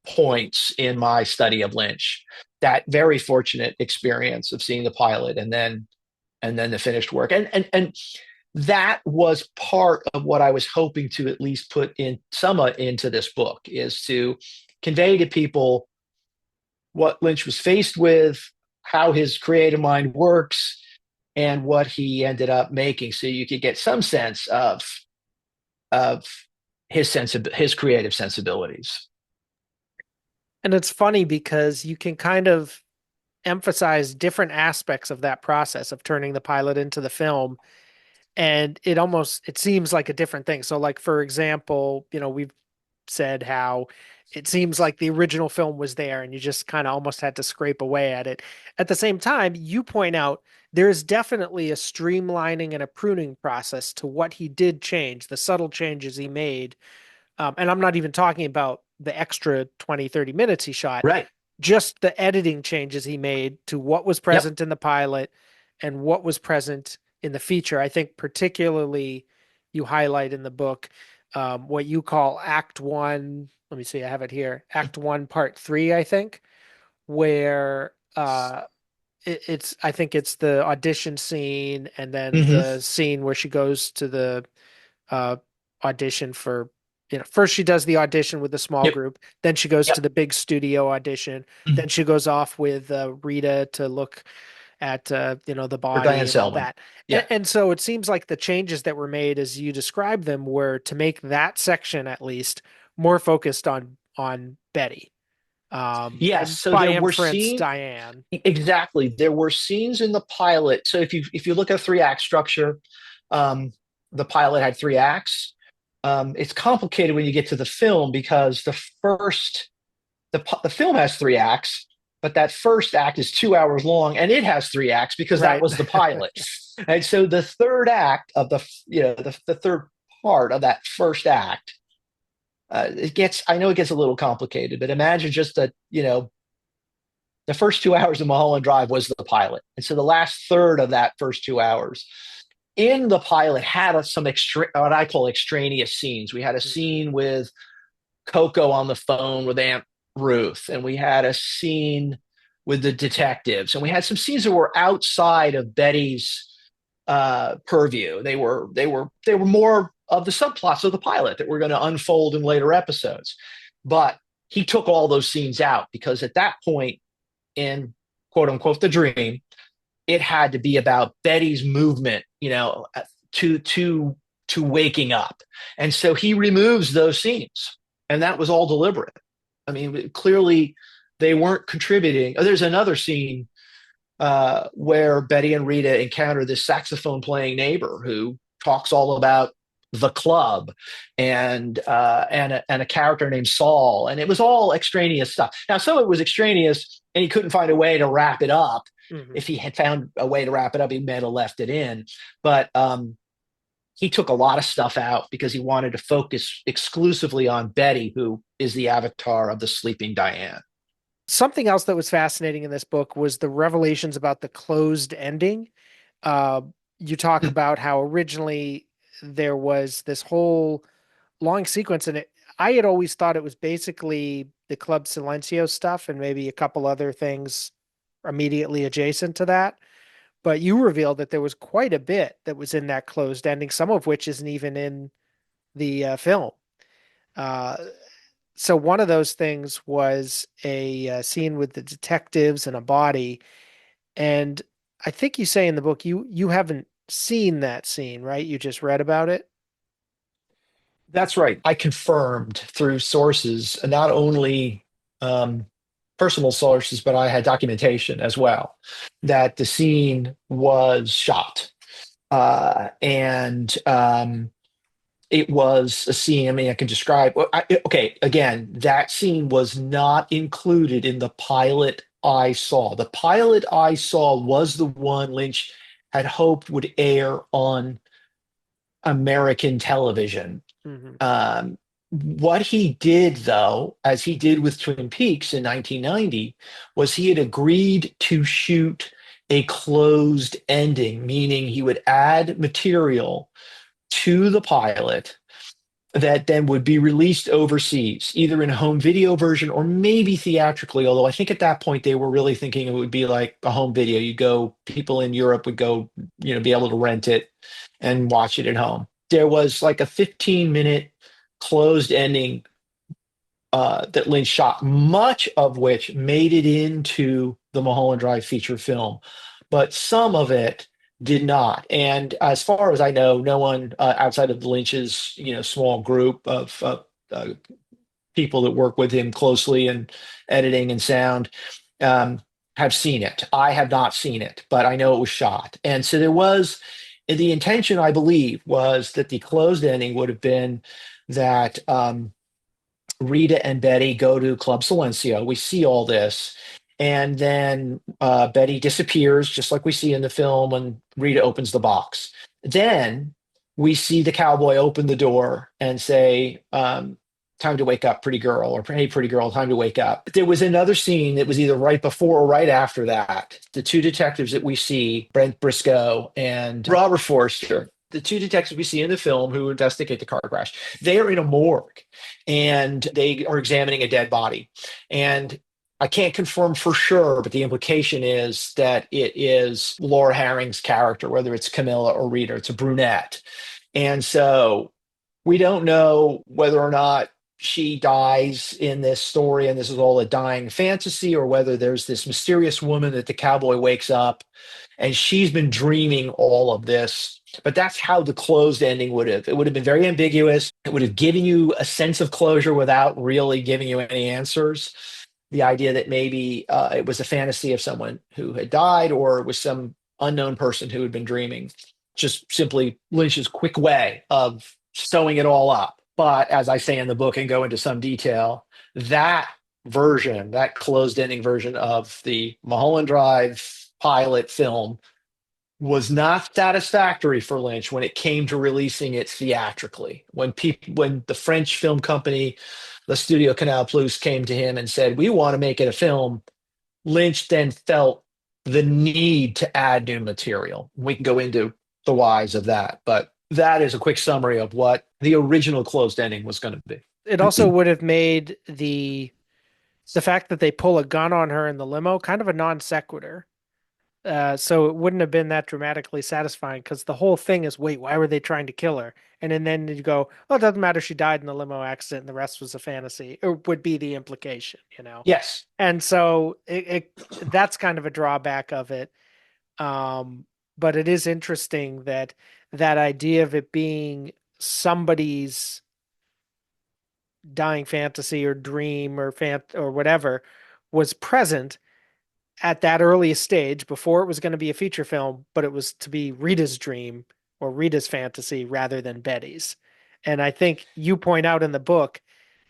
points in my study of Lynch. That very fortunate experience of seeing the pilot and then the finished work. And that was part of what I was hoping to at least put in somewhat into this book is to convey to people what Lynch was faced with, how his creative mind works, and what he ended up making, so you could get some sense of his creative sensibilities. And it's funny because you can kind of emphasize different aspects of that process of turning the pilot into the film, and it seems like a different thing. So, like for example, we've said how it seems like the original film was there and you just kind of almost had to scrape away at it. At the same time, you point out there's definitely a streamlining and a pruning process to what he did change, the subtle changes he made. And I'm not even talking about the extra 20, 30 minutes he shot, Right. just the editing changes he made to what was Yep. present in the pilot and what was present in the feature. I think particularly you highlight in the book what you call Act One. Let me see, I have it here. Act One, Part Three, I think, where I think it's the audition scene and then Hmm. the scene where she goes to the uh, audition for, first she does the audition with the small Yep. group, then she goes to Yep. the big studio audition, Mhm. then she goes off with Rita to look at, the Or Diane body and all Selwyn. that. And, Yeah. and so it seems like the changes that were made as you describe them were to make that section at least more focused on Betty. Yes. And So by there were inference, scenes. Diane. Exactly. There were scenes in the pilot. So if you look at a three-act structure, um, the pilot had three acts. It's complicated when you get to the film because the film has three acts, but that first act is 2 hours long, and it has three acts because that Right. was the pilot. And so the third act of the third part of that first act, I know it gets a little complicated, but imagine just that the first 2 hours of Mulholland Drive was the pilot. And so the last third of that first 2 hours in the pilot had some what I call extraneous scenes. We had a scene with Coco on the phone with Aunt Ruth, and we had a scene with the detectives, and we had some scenes that were outside of Betty's purview. They were more of the subplots of the pilot that were going to unfold in later episodes. But he took all those scenes out because at that point in quote unquote the dream, it had to be about Betty's movement, to to waking up. And so he removes those scenes. And that was all deliberate. I mean, clearly they weren't contributing. Oh, there's another scene where Betty and Rita encounter this saxophone playing neighbor who talks all about the club and a character named Saul, and it was all extraneous stuff. Now, some of it was extraneous, and he couldn't find a way to wrap it up. Mm-hmm. If he had found a way to wrap it up, he might have left it in. But he took a lot of stuff out because he wanted to focus exclusively on Betty, who is the avatar of the sleeping Diane. Something else that was fascinating in this book was the revelations about the closed ending. Uh, you talk about how originally there was this whole long sequence, and I had always thought it was basically the Club Silencio stuff and maybe a couple other things immediately adjacent to that. But you revealed that there was quite a bit that was in that closed ending, some of which isn't even in the film. Uh, so one of those things was a scene with the detectives and a body, and I think you say in the book you haven't seen that scene, right? You just read about it. That's right. I confirmed through sources, not only um, personal sources, but I had documentation as well, that the scene was shot. And it was a scene, I mean, I can describe. Okay, again, that scene was not included in the pilot I saw. The pilot I saw was the one Lynch had hoped would air on American television. Hmm. What he did, though, as he did with Twin Peaks in 1990, was he had agreed to shoot a closed ending, meaning he would add material to the pilot that then would be released overseas, either in a home video version or maybe theatrically. Although I think at that point they were really thinking it would be like a home video. You go, people in Europe would go, be able to rent it and watch it at home. There was like a 15-minute closed ending that Lynch shot, much of which made it into the Mulholland Drive feature film, but some of it did not. And as far as I know, no one outside of Lynch's small group of people that work with him closely in editing and sound um, have seen it. I have not seen it, but I know it was shot. And so there was the intention, I believe, was that the closed ending would have been that Rita and Betty go to Club Silencio. We see all this. And then Betty disappears, just like we see in the film when Rita opens the box. Then we see the cowboy open the door and say, time to wake up, pretty girl, or hey, pretty girl, time to wake up. There was another scene that was either right before or right after that. The two detectives that we see, Brent Briscoe and Robert Forster, the two detectives we see in the film who investigate the car crash, they are in a morgue and they are examining a dead body. And I can't confirm for sure, but the implication is that it is Laura Harring's character, whether it's Camilla or Rita. It's a brunette. And so we don't know whether or not she dies in this story and this is all a dying fantasy, or whether there's this mysterious woman that the cowboy wakes up and she's been dreaming all of this. But that's how the closed ending it would have been very ambiguous. It would have given you a sense of closure without really giving you any answers. The idea that maybe it was a fantasy of someone who had died, or it was some unknown person who had been dreaming. Just simply Lynch's quick way of sewing it all up. But as I say in the book and go into some detail, that version, that closed ending version of the Mulholland Drive pilot film was not satisfactory for Lynch when it came to releasing it theatrically. When the French film company, the Studio Canal Plus, came to him and said, "We want to make it a film," Lynch then felt the need to add new material. We can go into the whys of that, but that is a quick summary of what the original closed ending was going to be. It also would have made the fact that they pull a gun on her in the limo kind of a non sequitur. So it wouldn't have been that dramatically satisfying because the whole thing is, wait, why were they trying to kill her? And then you go, oh, it doesn't matter. She died in the limo accident and the rest was a fantasy, or would be the implication, you know? Yes. And so that's kind of a drawback of it. Um, but it is interesting that that idea of it being somebody's dying fantasy or dream or or whatever was present at that earliest stage before it was going to be a feature film, but it was to be Rita's dream or Rita's fantasy rather than Betty's. And I think you point out in the book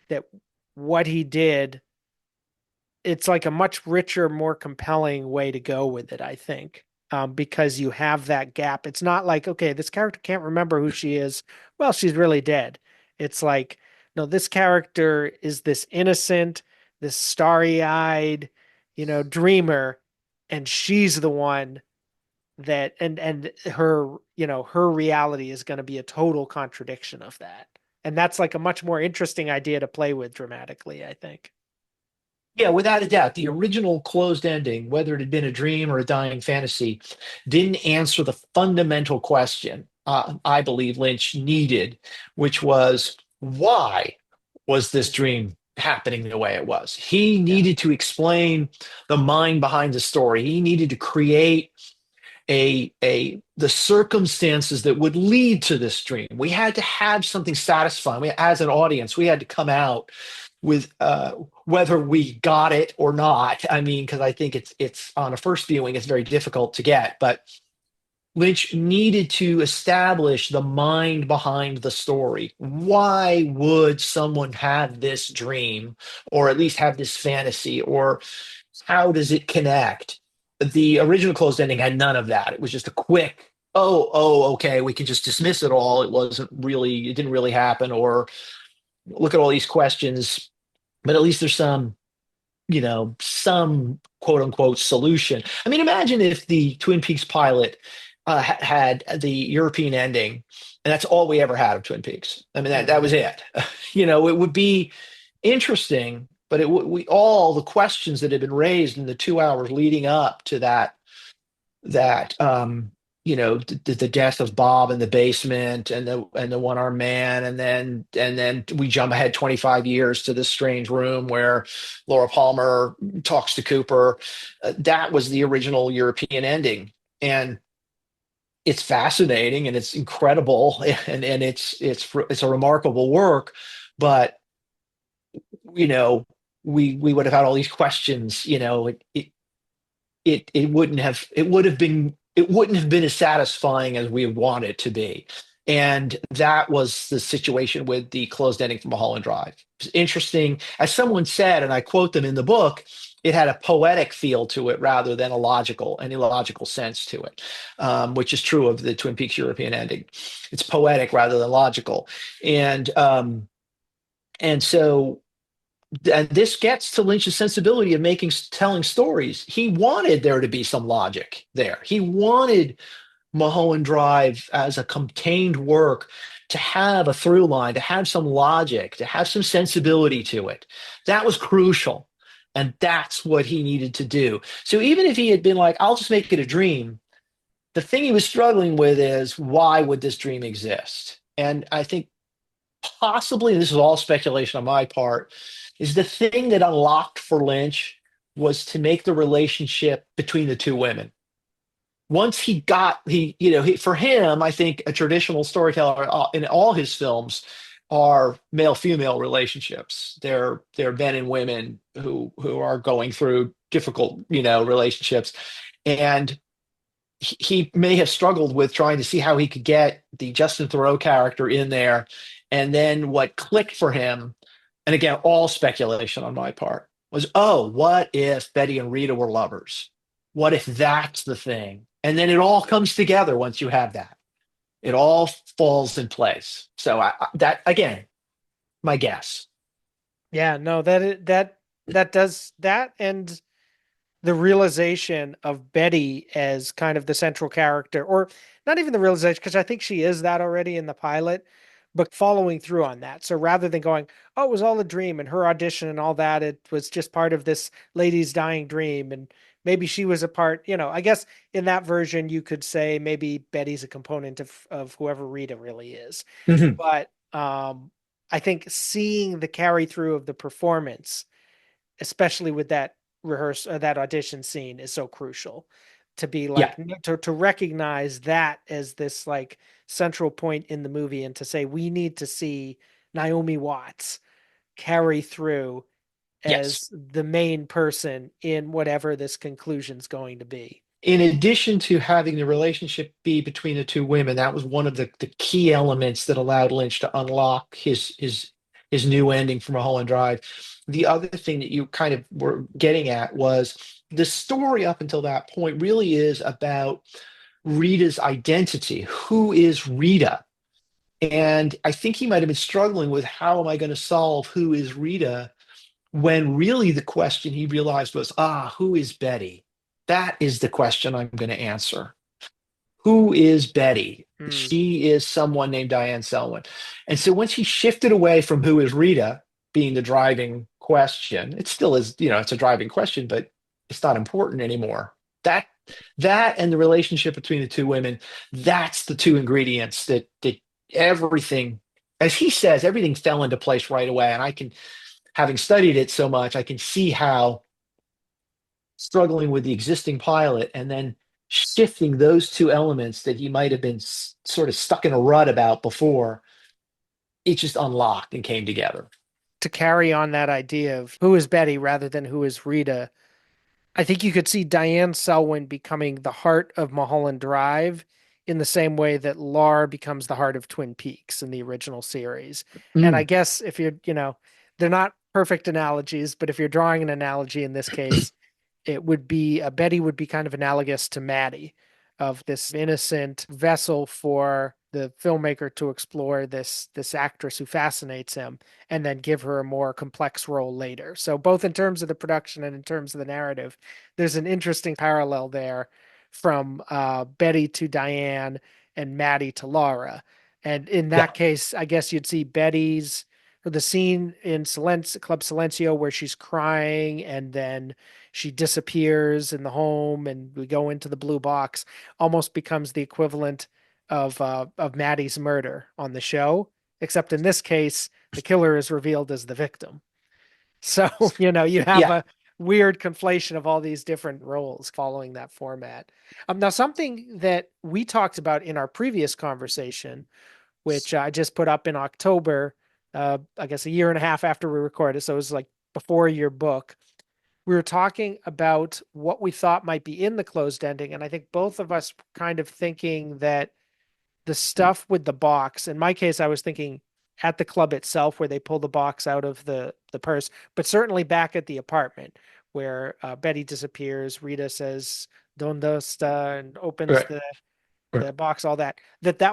that what he did, it's like a much richer, more compelling way to go with it, I think. Because you have that gap. It's not like, okay, this character can't remember who she is. Well, she's really dead. It's like, no, this character is this innocent, this starry-eyed, dreamer, and she's the one that and her, her reality is going to be a total contradiction of that. And that's like a much more interesting idea to play with dramatically, I think. Yeah, without a doubt, the original closed ending, whether it had been a dream or a dying fantasy, didn't answer the fundamental question I believe Lynch needed, which was why was this Mhm. dream happening the way it was? He Yeah. needed to explain the mind behind the story. He needed to create a the circumstances that would lead to this dream. We had to have something satisfying. As an audience, we had to come out with whether we got it or not. I mean, because I think it's on a first viewing, it's very difficult to get, but Lynch needed to establish the mind behind the story. Why would someone have this dream, or at least have this fantasy, or how does it connect? The original closed ending had none of that. It was just a quick, okay, we can just dismiss it all. It didn't really happen, or look at all these questions, but at least there's some quote unquote solution. I mean, imagine if the Twin Peaks pilot had the European ending, and that's all we ever had of Twin Peaks. I mean, that Mhm. was it. It would be interesting, but we all the questions that had been raised in the 2 hours leading up to the death of Bob in the basement and the one armed man, and then we jump ahead 25 years to this strange room where Laura Palmer talks to Cooper. That was the original European ending, and it's fascinating and it's incredible and it's a remarkable work, but you know we would have had all these questions. It wouldn't have been as satisfying as we want it to be. And that was the situation with the closed ending from Mulholland Drive. It's interesting. As someone said, and I quote them in the book, it had a poetic feel to it rather than any logical sense to it, which is true of the Twin Peaks European ending. It's poetic rather than logical. And so and this gets to Lynch's sensibility of telling stories. He wanted there to be some logic there. He wanted Mulholland Drive as a contained work to have a through line, to have some logic, to have some sensibility to it. That was crucial. And that's what he needed to do. So even if he had been like, I'll just make it a dream, the thing he was struggling with is why would this dream exist? And I think possibly, and this is all speculation on my part, is the thing that unlocked for Lynch was to make the relationship between the two women. Once for him, I think a traditional storyteller in all his films are male-female relationships. They're men and women who are going through difficult, relationships. And he may have struggled with trying to see how he could get the Justin Theroux character in there. And then what clicked for him, and again, all speculation on my part, was, oh, what if Betty and Rita were lovers? What if that's the thing? And then it all comes together once you have that. It all falls in place. So that again, my guess. Yeah, no, that does that, and the realization of Betty as kind of the central character, or not even the realization, because I think she is that already in the pilot, but following through on that. So rather than going, oh, it was all a dream and her audition and all that, it was just part of this lady's dying dream, and maybe she was a part, I guess in that version you could say maybe Betty's a component of whoever Rita really is. Mhm. But I think seeing the carry through of the performance, especially with that that audition scene, is so crucial to be Yeah. like to recognize that as this like central point in the movie, and to say we need to see Naomi Watts carry through Yes. as the main person in whatever this conclusion's going to be. In addition to having the relationship be between the two women, that was one of the key elements that allowed Lynch to unlock his new ending for Mulholland Drive. The other thing that you kind of were getting at was the story up until that point really is about Rita's identity. Who is Rita? And I think he might have been struggling with how am I going to solve who is Rita, when really the question he realized was, who is Betty? That is the question I'm going to answer. Who is Betty? Hmm. She is someone named Diane Selwyn. And so once he shifted away from who is Rita being the driving question, it still is, it's a driving question, but it's not important anymore. That that and the relationship between the two women, that's the two ingredients that everything, as he says, everything fell into place right away. And I can, having studied it so much, I can see how struggling with the existing pilot and then shifting those two elements that he might have been sort of stuck in a rut about before, it just unlocked and came together. To carry on that idea of who is Betty rather than who is Rita, I think you could see Diane Selwyn becoming the heart of Mulholland Drive in the same way that Laura becomes the heart of Twin Peaks in the original series. And I Mm, guess if they're not perfect analogies, but if you're drawing an analogy in this case, it would be Betty would be kind of analogous to Maddie, of this innocent vessel for the filmmaker to explore this actress who fascinates him, and then give her a more complex role later. So both in terms of the production and in terms of the narrative, there's an interesting parallel there from Betty to Diane and Maddie to Laura. And in yeah. that case, I guess you'd see Betty's, or the scene in Club Silencio where she's crying and then she disappears in the home and we go into the blue box, almost becomes the equivalent of Maddie's murder on the show, except in this case the killer is revealed as the victim. So, you have Yeah. a weird conflation of all these different roles following that format. Now, something that we talked about in our previous conversation, which I just put up in October, I guess a year and a half after we recorded, so it was like before your book. We were talking about what we thought might be in the closed ending, and I think both of us kind of thinking that the stuff with the box, in my case, I was thinking at the club itself where they pull the box out of the purse, but certainly back at the apartment where Betty disappears. Rita says "Donde está?" and opens Right. the box, all that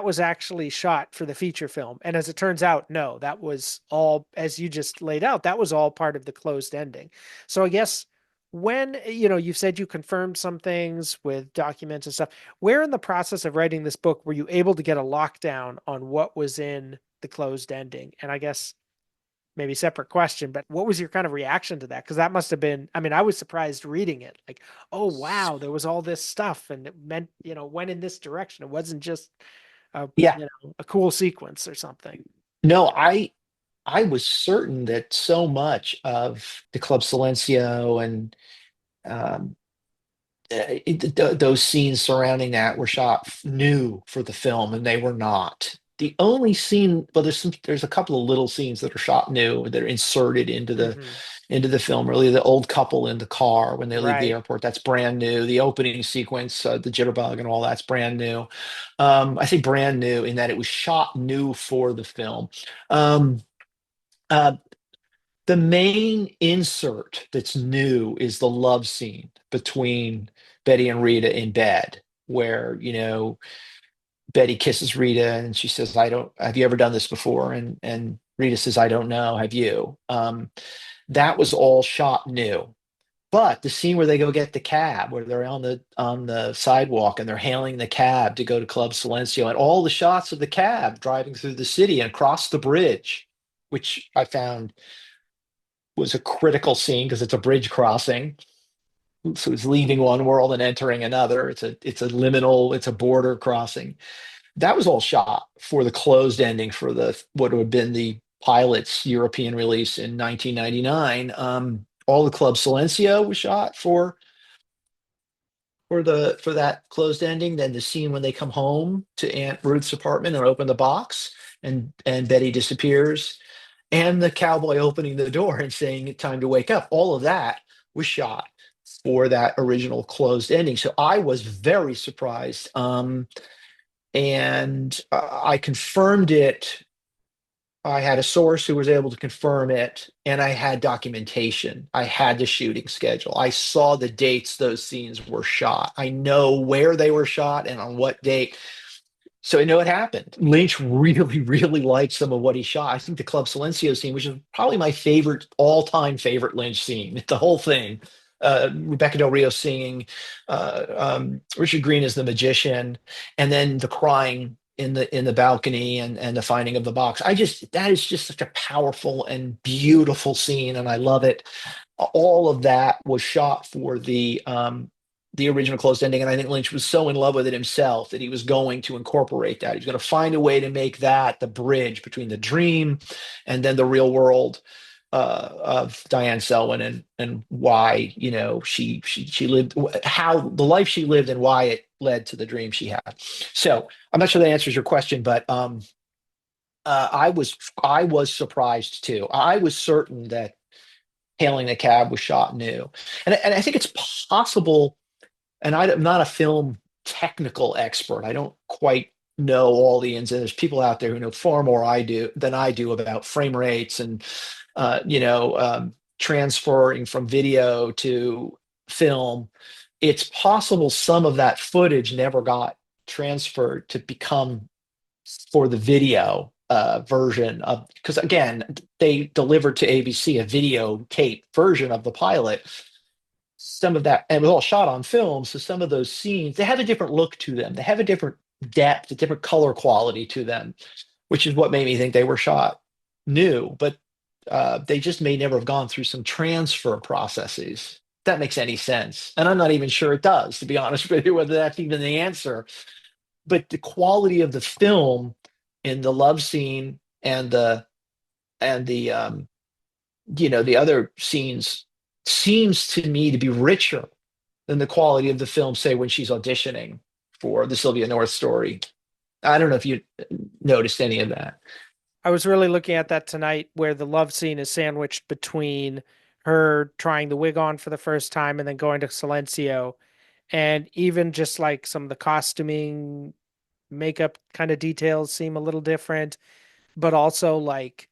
was actually shot for the feature film. And as it turns out, no, that was all, as you just laid out, that was all part of the closed ending. So I guess when, you've said you confirmed some things with documents and stuff, where in the process of writing this book were you able to get a lockdown on what was in the closed ending? And I guess maybe separate question, but what was your kind of reaction to that? Because that must have been, I mean, I was surprised reading it. Like, oh wow, there was all this stuff, and it meant, went in this direction. It wasn't just Yeah. a cool sequence or something. No, I was certain that so much of the Club Silencio and um, those scenes surrounding that were shot new for the film, and they were not. The only scene, well, there's a couple of little scenes that are shot new that are inserted Hmm. into the film. Really, the old couple in the car when they leave the Right. airport, that's brand new. The opening sequence, the jitterbug and all that's brand new. I think brand new in that it was shot new for the film. Um, uh, the main insert that's new is the love scene between Betty and Rita in bed, where, Betty kisses Rita and she says, I don't, have you ever done this before? And Rita says, I don't know. Have you? That was all shot new. But the scene where they go get the cab, where they're on the sidewalk and they're hailing the cab to go to Club Silencio, and all the shots of the cab driving through the city and across the bridge, which I found was a critical scene because it's a bridge crossing. So it's leaving one world and entering another. It's a liminal, it's a border crossing. That was all shot for the closed ending for the what would have been the pilot's European release in 1999. All the Club Silencio was shot for that closed ending. Then the scene when they come home to Aunt Ruth's apartment and open the box, and Betty disappears, and the cowboy opening the door and saying time to wake up. All of that was shot for that original closed ending. So I was very surprised. And I confirmed it. I had a source who was able to confirm it, and I had documentation. I had the shooting schedule. I saw the dates those scenes were shot. I know where they were shot and on what date. So I know it happened. Lynch really, really liked some of what he shot. I think the Club Silencio scene, which is probably my favorite, all-time favorite Lynch scene, the whole thing. Rebecca Del Rio singing, Richard Green as the magician, and then the crying in the balcony, and the finding of the box. That is just such a powerful and beautiful scene, and I love it. All of that was shot for the original closed ending, and I think Lynch was so in love with it himself that he was going to incorporate that. He's going to find a way to make that the bridge between the dream and then the real world of Diane Selwyn, and why she lived, how the life she lived, and why it led to the dream she had. So I'm not sure that answers your question, but I was surprised too. I was certain that Hailing the Cab was shot new, and I think it's possible, and I'm not a film technical expert. I don't quite know all the ins and there's people out there who know far more than I do about frame rates and transferring from video to film. It's possible some of that footage never got transferred to become for the video version of, because again, they delivered to ABC a videotape version of the pilot. Some of that, and it was all shot on film, so some of those scenes, they have a different look to them. They have a different depth, a different color quality to them, which is what made me think they were shot new. But they just may never have gone through some transfer processes. If that makes any sense, and I'm not even sure it does, to be honest with you, whether that's even the answer. But the quality of the film in the love scene and the other scenes seems to me to be richer than the quality of the film, say, when she's auditioning for the Sylvia North story. I don't know if you noticed any of that. I was really looking at that tonight where the love scene is sandwiched between her trying the wig on for the first time and then going to Silencio. And even just like some of the costuming, makeup kind of details seem a little different, but also like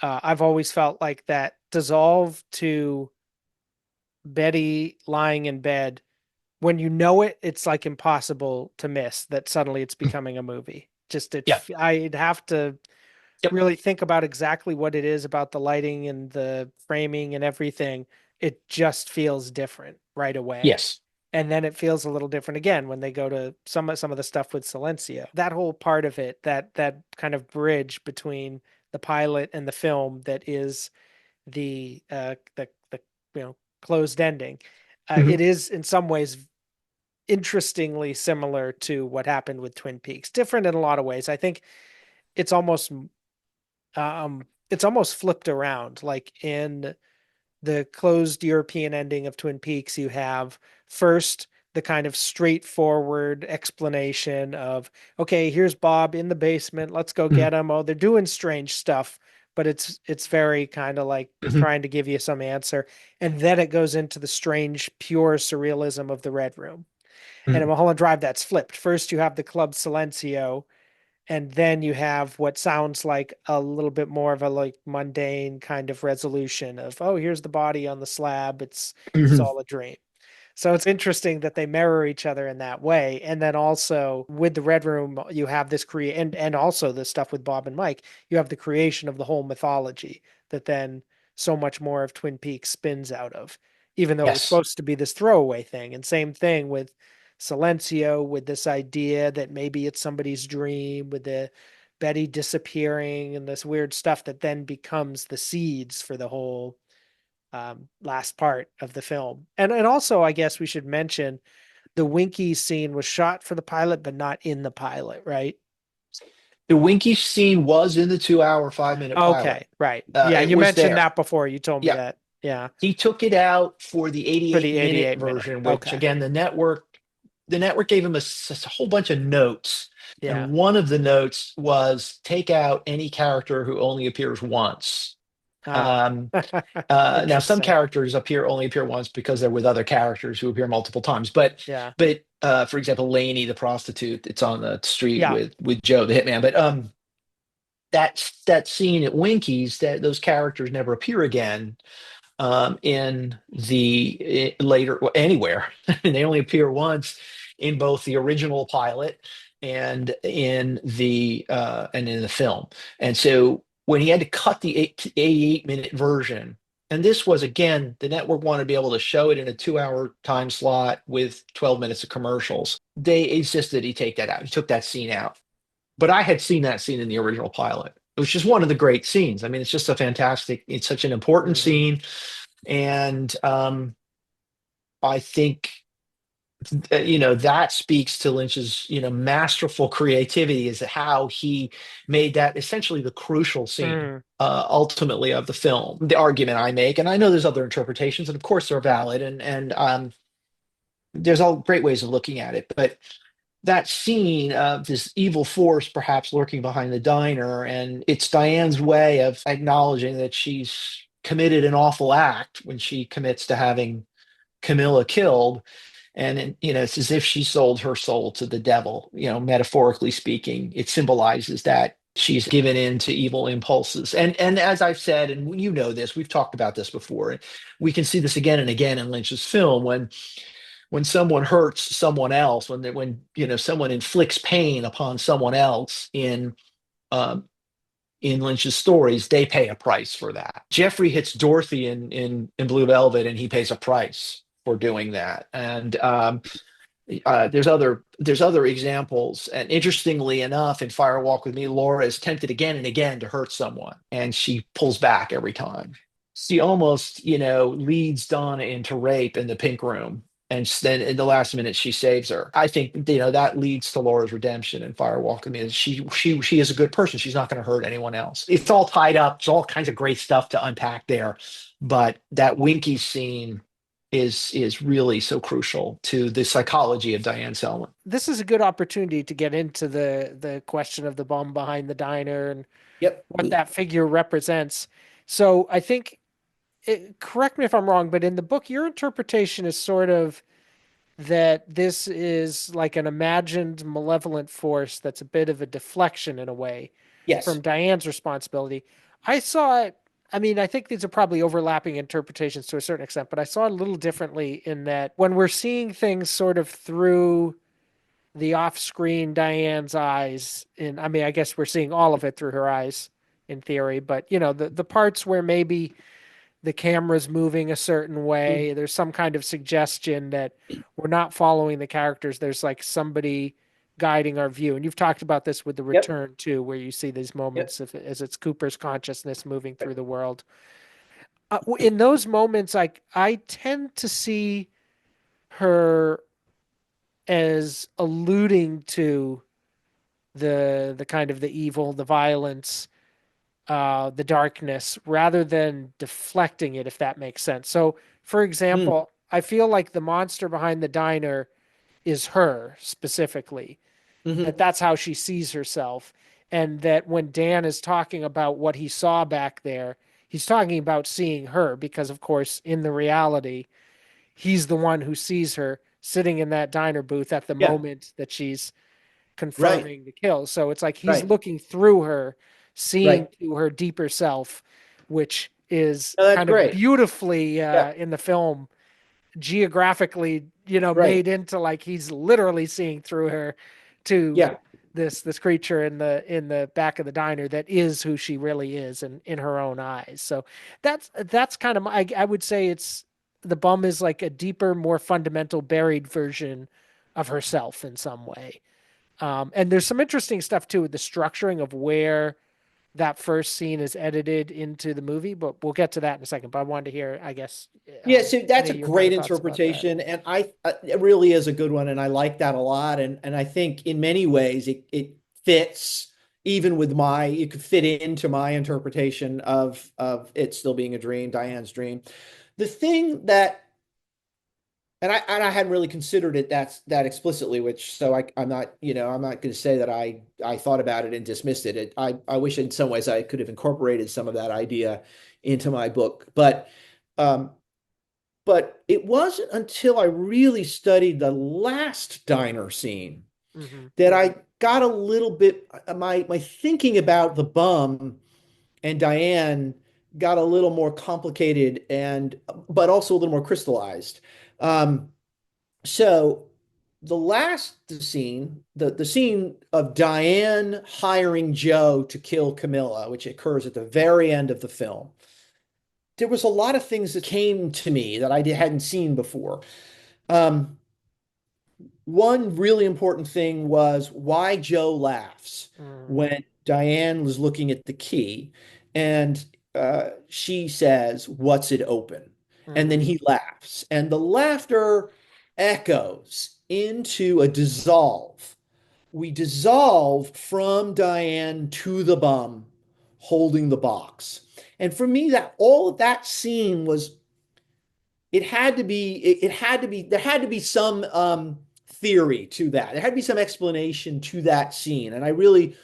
I've always felt like that dissolve to Betty lying in bed. When you know it, it's like impossible to miss that suddenly it's becoming a movie. Just Yeah. I'd have to Yep. really think about exactly what it is about the lighting and the framing and everything. It just feels different right away. Yes. And then it feels a little different again when they go to some of the stuff with Silencio. That whole part of it, that kind of bridge between the pilot and the film that is the closed ending. Mhm. It is in some ways interestingly similar to what happened with Twin Peaks. Different in a lot of ways. I think it's almost it's almost flipped around. Like in the closed European ending of Twin Peaks, you have first the kind of straightforward explanation of, okay, here's Bob in the basement, let's go Mhm. get him. Oh, they're doing strange stuff, but it's very kind of like Mhm. trying to give you some answer. And then it goes into the strange, pure surrealism of the Red Room. And in Mhm. Mulholland Drive, that's flipped. First, you have the Club Silencio, and then you have what sounds like a little bit more of a like mundane kind of resolution of, oh, here's the body on the slab, it's Mhm. all a dream. So it's interesting that they mirror each other in that way. And then also with the Red Room, you have this and also the stuff with Bob and Mike, you have the creation of the whole mythology that then so much more of Twin Peaks spins out of, even though it was Yes. supposed to be this throwaway thing. And same thing with Silencio, with this idea that maybe it's somebody's dream, with the Betty disappearing and this weird stuff that then becomes the seeds for the whole last part of the film. And also, I guess we should mention the Winky scene was shot for the pilot, but not in the pilot, right? The Winky scene was in the 2 hour, 5 minute pilot. Okay, right. Yeah, It you was mentioned there. that before. You told me Yeah. that. Yeah, He took it out for the for 88 the minute 88 minute. version, which Okay. again, the network gave him a whole bunch of notes. Yeah. And one of the notes was take out any character who only appears once. Ah, Um, now, some interesting. characters only appear once because they're with other characters who appear multiple times. But Yeah. for example, Lainey, the prostitute, it's on the street Yeah. with Joe, the hitman. But that scene at Winky's, that those characters never appear again in the later anywhere. And they only appear once in both the original pilot and in the film. And so when he had to cut the 88-minute version, and this was again, the network wanted to be able to show it in a 2 hour time slot with 12 minutes of commercials. They insisted he take that out. He took that scene out. But I had seen that scene in the original pilot. It was just one of the great scenes. I mean, it's such an important Hmm. scene. And I think that speaks to Lynch's masterful creativity, is how he made that essentially the crucial scene Mm. ultimately of the film. The argument I make, and I know there's other interpretations, and of course they're valid, and there's all great ways of looking at it, but that scene of this evil force perhaps lurking behind the diner, and it's Diane's way of acknowledging that she's committed an awful act when she commits to having Camilla killed. And it's as if she sold her soul to the devil, metaphorically speaking. It symbolizes that she's given in to evil impulses. And as I've said, and you know this, we've talked about this before. We can see this again and again in Lynch's film when someone hurts someone else, when someone inflicts pain upon someone else um, in Lynch's stories, they pay a price for that. Jeffrey hits Dorothy in Blue Velvet, and he pays a price for doing that. And there's other examples. And interestingly enough, in Fire Walk with Me, Laura is tempted again and again to hurt someone, and she pulls back every time. She almost, leads Donna into rape in the pink room. And then in the last minute, she saves her. I think, that leads to Laura's redemption in Fire Walk with Me. She is a good person. She's not going to hurt anyone else. It's all tied up. There's all kinds of great stuff to unpack there. But that Winky scene is really so crucial to the psychology of Diane Selwyn. This is a good opportunity to get into the question of the bum behind the diner and Yep. what that figure represents. So I think, correct me if I'm wrong, but in the book, your interpretation is sort of that this is like an imagined malevolent force that's a bit of a deflection in a way from Yes. Diane's responsibility. I saw it, I mean, I think these are probably overlapping interpretations to a certain extent, but I saw it a little differently in that when we're seeing things sort of through the off-screen Diane's eyes, and I mean, I guess we're seeing all of it through her eyes in theory, but the parts where maybe the camera's moving a certain Mm. way. There's some kind of suggestion that we're not following the characters. There's like somebody guiding our view. And you've talked about this with the Yep. return too, where you see these Yep. moments of as it's Cooper's consciousness moving through the world. In those moments, I tend to see her as alluding to the kind of the evil, the violence, the darkness rather than deflecting it, if that makes sense. So, for Mm. example, I feel like the monster behind the diner is her specifically, Hmm. that's how she sees herself. And that when Dan is talking about what he saw back there, he's talking about seeing her because, of course, in the reality, he's the one who sees her sitting in that diner booth at the Yeah. moment that she's Right. confirming the kill. So it's like he's Right. looking through her, seeing Right. to her deeper self, which is No, that's kind of great. beautifully Yeah. in the film, geographically, Right. made into like he's literally seeing through her to Yeah. this creature in the back of the diner that is who she really is in her own eyes. So that's kind of I would say it's the bum is like a deeper, more fundamental, buried version of herself in some way. And there's some interesting stuff too with the structuring of where that first scene is edited into the movie, but we'll get to that in a second. But I wanted to hear, I guess, Yeah, so any that's a of your kind great of thoughts about that. interpretation, and it really is a good one, and I like that a lot. And I think in many ways it fits even with my it could fit into my interpretation of it still being a dream, Diane's dream. The thing that and I hadn't really considered it that explicitly, which so I'm not I'm not going to say that I thought about it and dismissed it. I wish in some ways I could have incorporated some of that idea into my book, um, but it wasn't until I really studied the last diner scene Hmm. that I got a little bit my thinking about the bum and Diane got a little more complicated and but also a little more crystallized. Um, so the last scene, the scene of Diane hiring Joe to kill Camilla, which occurs at the very end of the film, there was a lot of things that came to me that I hadn't seen before. Um, One really important thing was why Joe laughs Hmm. when Diane was looking at the key and she says, "What's it open?" And then Hmm. he laughs, and the laughter echoes into a dissolve. We dissolve from Diane to the bum holding the box. And for me, that all of that scene was it had to be there had to be some theory to that. There had to be some explanation to that scene. And I really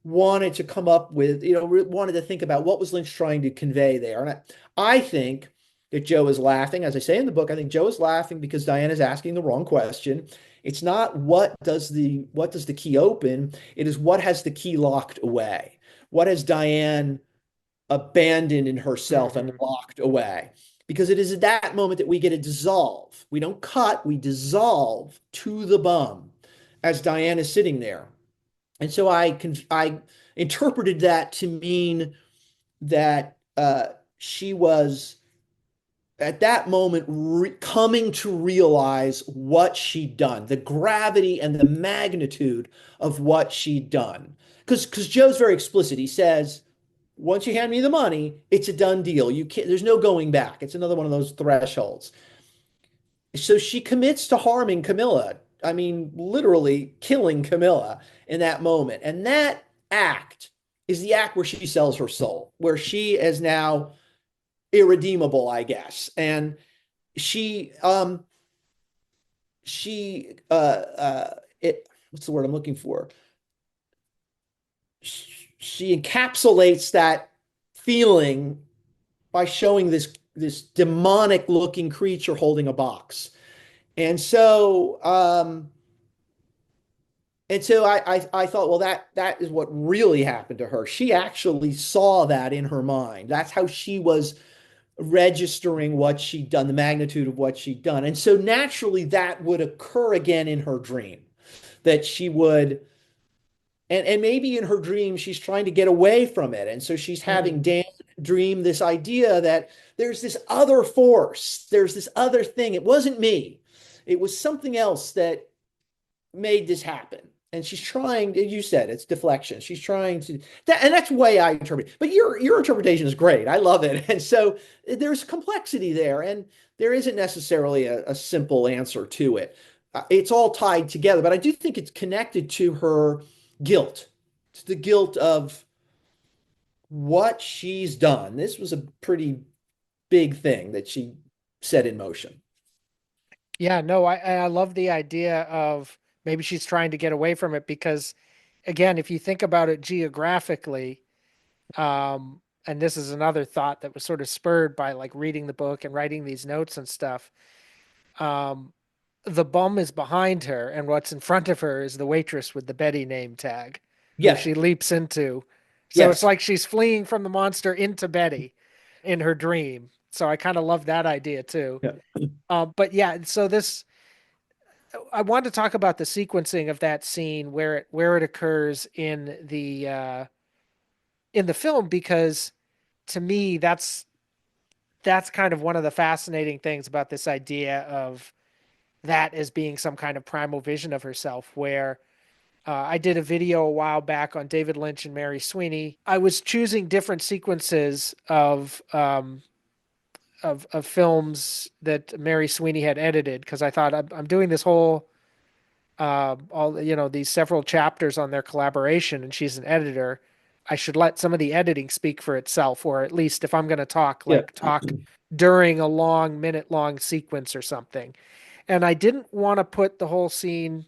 wanted to come up with, wanted to think about what was Lynch trying to convey there. And I think that Joe is laughing. As I say in the book, I think Joe is laughing because Diane is asking the wrong question. It's not what does the key open? It is what has the key locked away? What has Diane abandoned in herself and Hmm. locked away? Because it is at that moment that we get a dissolve. We don't cut, we dissolve to the bum as Diane is sitting there. And so I interpreted that to mean that she was at that moment coming to realize what she'd done, the gravity and the magnitude of what she'd done. Because Joe's very explicit. He says, once you hand me the money, it's a done deal. You can't, there's no going back. It's another one of those thresholds. So she commits to harming Camilla. I mean, literally killing Camilla in that moment. And that act is the act where she sells her soul, where she is now irredeemable, I guess. And she it what's the word I'm looking for? She encapsulates that feeling by showing this demonic looking creature holding a box. And so I thought, well, that is what really happened to her. She actually saw that in her mind. That's how she was registering what she'd done, the magnitude of what she'd done. And so naturally that would occur again in her dream, that she would and maybe in her dream she's trying to get away from it. And so she's having Hmm. Dan dream this idea that there's this other force, there's this other thing. It wasn't me. It was something else that made this happen. And she's trying, you said it's deflection. She's trying to that, and that's the way I interpret it. But your interpretation is great. I love it. And so there's complexity there, and there isn't necessarily a simple answer to it. It's all tied together, but I do think it's connected to her guilt, to the guilt of what she's done. This was a pretty big thing that she set in motion. Yeah, no, I love the idea of maybe she's trying to get away from it because, again, if you think about it geographically, and this is another thought that was sort of spurred by like reading the book and writing these notes and stuff. Um, the bum is behind her, and what's in front of her is the waitress with the Betty name tag, who Yes, she leaps into. So it's yes. like she's fleeing from the monster into Betty in her dream. So I kind of love that idea too. Yeah. But yeah, so this I want to talk about the sequencing of that scene where it occurs in the film because to me that's kind of one of the fascinating things about this idea of that as being some kind of primal vision of herself where I did a video a while back on David Lynch and Mary Sweeney. I was choosing different sequences of films that Mary Sweeney had edited because I thought I'm doing this whole all these several chapters on their collaboration, and she's an editor. I should let some of the editing speak for itself, or at least if I'm going to talk, Yeah. like talk during a long minute long sequence or something. And I didn't want to put the whole scene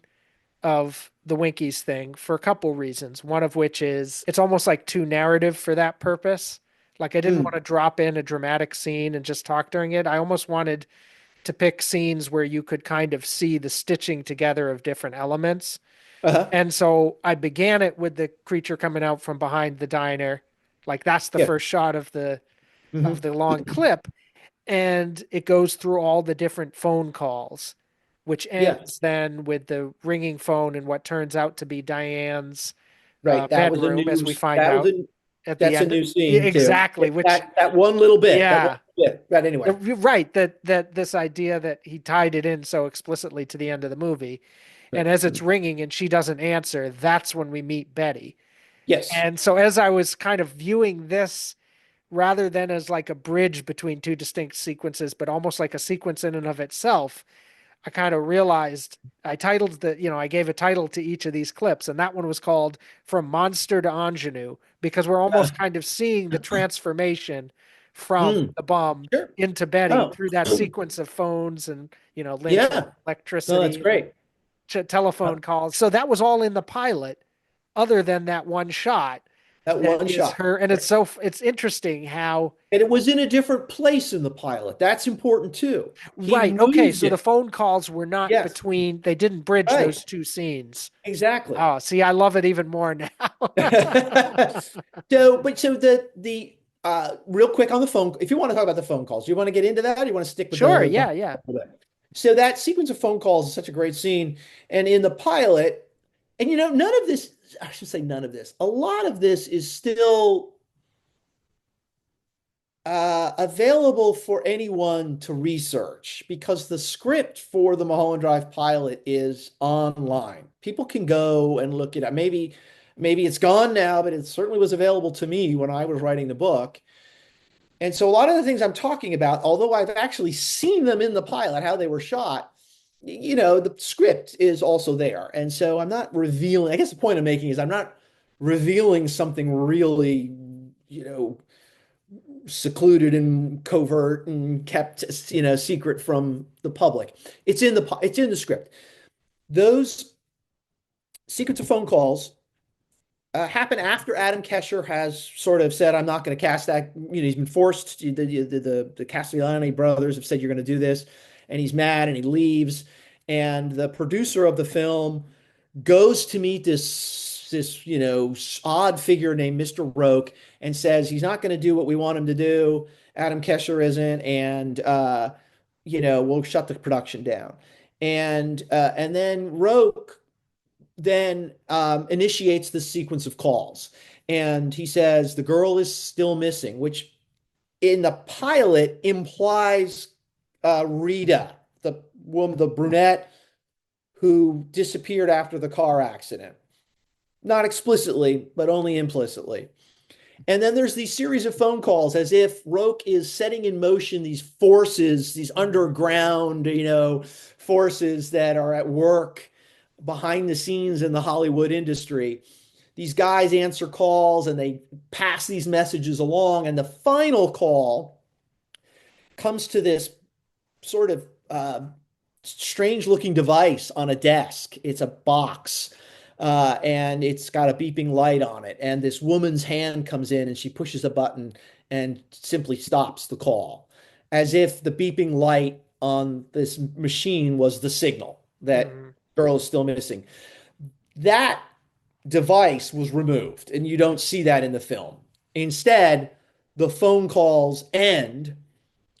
of the Winkies thing for a couple reasons. One of which is it's almost like too narrative for that purpose. Like I didn't want Mm. to drop in a dramatic scene and just talk during it. I almost wanted to pick scenes where you could kind of see the stitching together of different elements. Uh-huh. And so I began it with the creature coming out from behind the diner. Like that's the Yeah. first shot of Hmm. the long clip, and it goes through all the different phone calls, which Yeah. ends then with the ringing phone and what turns out to be Diane's Right. bedroom, as we find That was out a at the that's a end. new Yeah, scene too. exactly, which That one little bit. That one yeah, bit. But anyway. you're right, that this idea that he tied it in so explicitly to the end of the movie. And as it's ringing and she doesn't answer, that's when we meet Betty. Yes. And so as I was kind of viewing this rather than as like a bridge between two distinct sequences, but almost like a sequence in and of itself, I kind of realized I gave a title to each of these clips, and that one was called From Monster to Ingenue, because we're almost kind of seeing the transformation from Mm. the bum Sure. into Betty Oh. through that sequence of phones and, Lynch with Yeah. No, that's electricity and great. telephone calls. So that was all in the pilot, other than that one shot That that one is shot. her. And Right. it's interesting how, And it was in a different place in the pilot. That's important too. He right. Okay. moved So the it. phone calls were not Yes. between, they didn't bridge Right. those two scenes. Exactly. Oh, see, I love it even more now. So the real quick on the phone, if you want to talk about the phone calls, do you want to get into that? Or do you want to stick with Sure. the Yeah. Yeah. so that sequence of phone calls is such a great scene. And in the pilot, and none of this, I should say none of this, a lot of this is still available for anyone to research because the script for the Mulholland Drive pilot is online. People can go and look it up. Maybe it's gone now, but it certainly was available to me when I was writing the book. And so a lot of the things I'm talking about, although I've actually seen them in the pilot, how they were shot, the script is also there. And so I'm not revealing, I guess the point I'm making is I'm not revealing something really, secluded and covert and kept, secret from the public. It's in the script. Those sequence of phone calls happen after Adam Kesher has sort of said, "I'm not going to cast that." He's been forced. The Castellani brothers have said, "You're going to do this," and he's mad and he leaves. And the producer of the film goes to meet this odd figure named Mr. Roke and says he's not going to do what we want him to do. Adam Kesher isn't, and we'll shut the production down. And then Roke then initiates the sequence of calls, and he says the girl is still missing, which in the pilot implies Rita, the woman, the brunette who disappeared after the car accident. Not explicitly, but only implicitly. And then there's these series of phone calls as if Roke is setting in motion these forces, these underground, forces that are at work behind the scenes in the Hollywood industry. These guys answer calls and they pass these messages along. And the final call comes to this sort of strange looking device on a desk. It's a box. And it's got a beeping light on it. And this woman's hand comes in and she pushes a button and simply stops the call, as if the beeping light on this machine was the signal that Mhm. girl is still missing. That device was removed, and you don't see that in the film. Instead, the phone calls end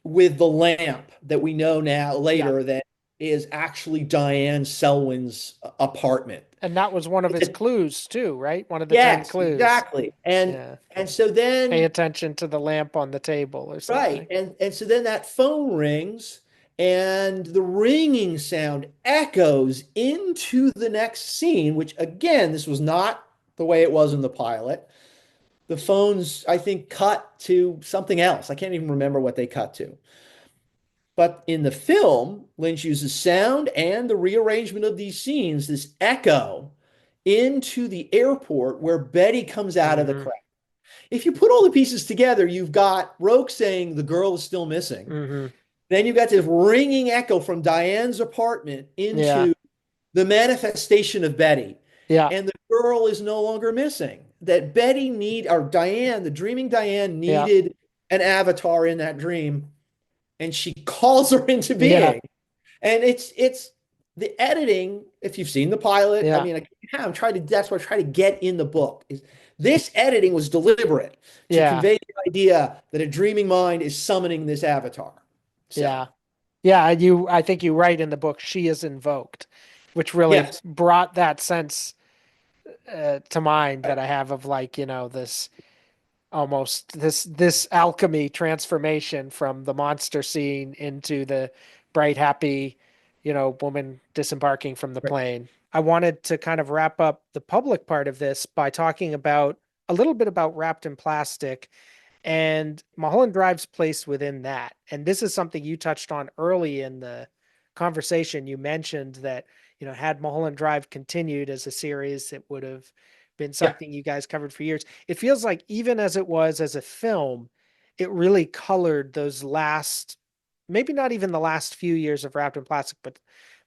with the lamp that we know now Yeah. later that is actually Diane Selwyn's apartment. And that was one of It's its a, clues too, right? One of the 10 yes, clues. exactly. And Yeah. and so Pay then attention to the lamp on the table or right, something. and so then that phone rings, and the ringing sound echoes into the next scene, which again, this was not the way it was in the pilot. The phones, I think, cut to something else. I can't even remember what they cut to. But in the film, Lynch uses sound and the rearrangement of these scenes, this echo into the airport where Betty comes out of the Mm-hmm. crowd. If you put all the pieces together, you've got Roke saying the girl is still missing. Mm-hmm. Then you've got this ringing echo from Diane's apartment Yeah. into the manifestation of Betty. Yeah. And the girl is no longer missing. That or Diane, the dreaming Diane Yeah. needed an avatar in that dream, and she calls her into Yeah. being. And it's the editing. If you've seen the pilot, I Yeah. mean, I'm trying to. That's what I try to get in the book. Is this editing was deliberate to Yeah. convey the idea that a dreaming mind is summoning this avatar. So Yeah. Yeah. I think you write in the book, she is invoked, which really yes, brought that sense to mind that I have of like, this almost this alchemy transformation from the monster scene into the bright, happy, woman disembarking from the right. plane. I wanted to kind of wrap up the public part of this by talking about a little bit about Wrapped in Plastic and Mulholland Drive's place within that. And this is something you touched on early in the conversation. You mentioned that, had Mulholland Drive continued as a series, it would have been Yeah, something you guys covered for years. It feels like even as it was as a film, it really colored those last, maybe not even the last few years of Wrapped in Plastic, but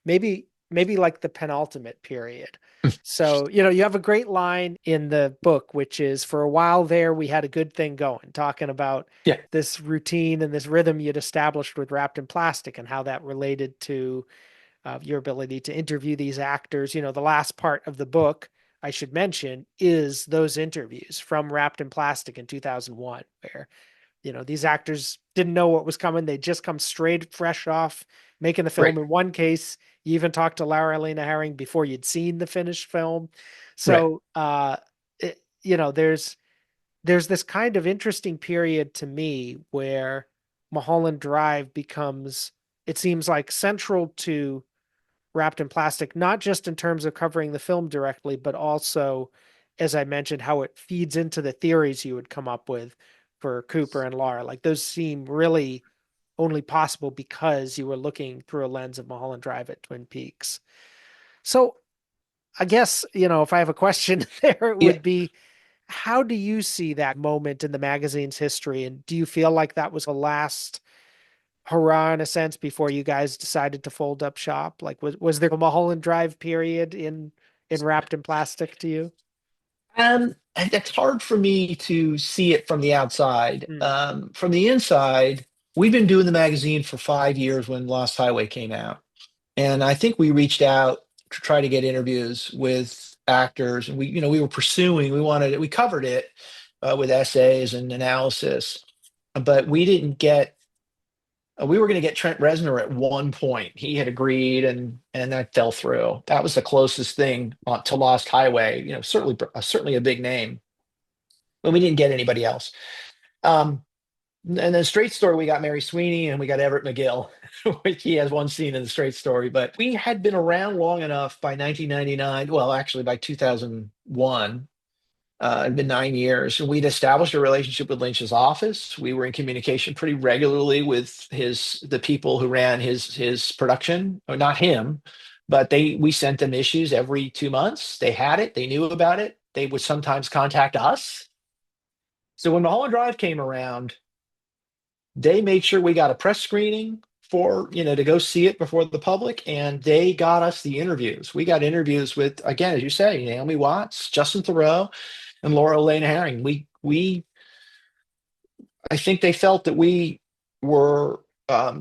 maybe like the penultimate period. So, you have a great line in the book, which is for a while there, we had a good thing going, talking about Yeah, this routine and this rhythm you'd established with Wrapped in Plastic and how that related to your ability to interview these actors. The last part of the book, I should mention, is those interviews from Wrapped in Plastic in 2001, where these actors didn't know what was coming. They just come straight fresh off making the right, film. In one case, you even talked to Laura Elena Herring before you'd seen the finished film. right. So, there's this kind of interesting period to me where Mulholland Drive becomes, it seems like, central to Wrapped in Plastic, not just in terms of covering the film directly, but also, as I mentioned, how it feeds into the theories you would come up with for Cooper and Laura. Like those seem really only possible because you were looking through a lens of Mulholland Drive at Twin Peaks. So I guess, if I have a question there, it Yeah. would be, how do you see that moment in the magazine's history? And do you feel like that was the last hurrah in a sense before you guys decided to fold up shop? Like was there a Mulholland Drive period in Wrapped in Plastic to you? And it's hard for me to see it from the outside. Hmm. From the inside, we've been doing the magazine for 5 years when Lost Highway came out. And I think we reached out to try to get interviews with actors, and we were pursuing. We wanted it. We covered it with essays and analysis, but we didn't get. We were going to get Trent Reznor at one point. He had agreed, and that fell through. That was the closest thing to Lost Highway. Certainly a big name, but we didn't get anybody else. Um, and then Straight Story, we got Mary Sweeney and we got Everett McGill, which he has one scene in the Straight Story. But we had been around long enough by 1999. Well, actually, by 2001, it'd been 9 years. And we'd established a relationship with Lynch's office. We were in communication pretty regularly with the people who ran his production, or not him, but we sent them issues every 2 months. They had it. They knew about it. They would sometimes contact us. So when Mulholland Drive came around, they made sure we got a press screening to go see it before the public, and they got us the interviews. We got interviews with, again, as you say, Naomi Watts, Justin Theroux, and Laura Elena Herring. I think they felt that we were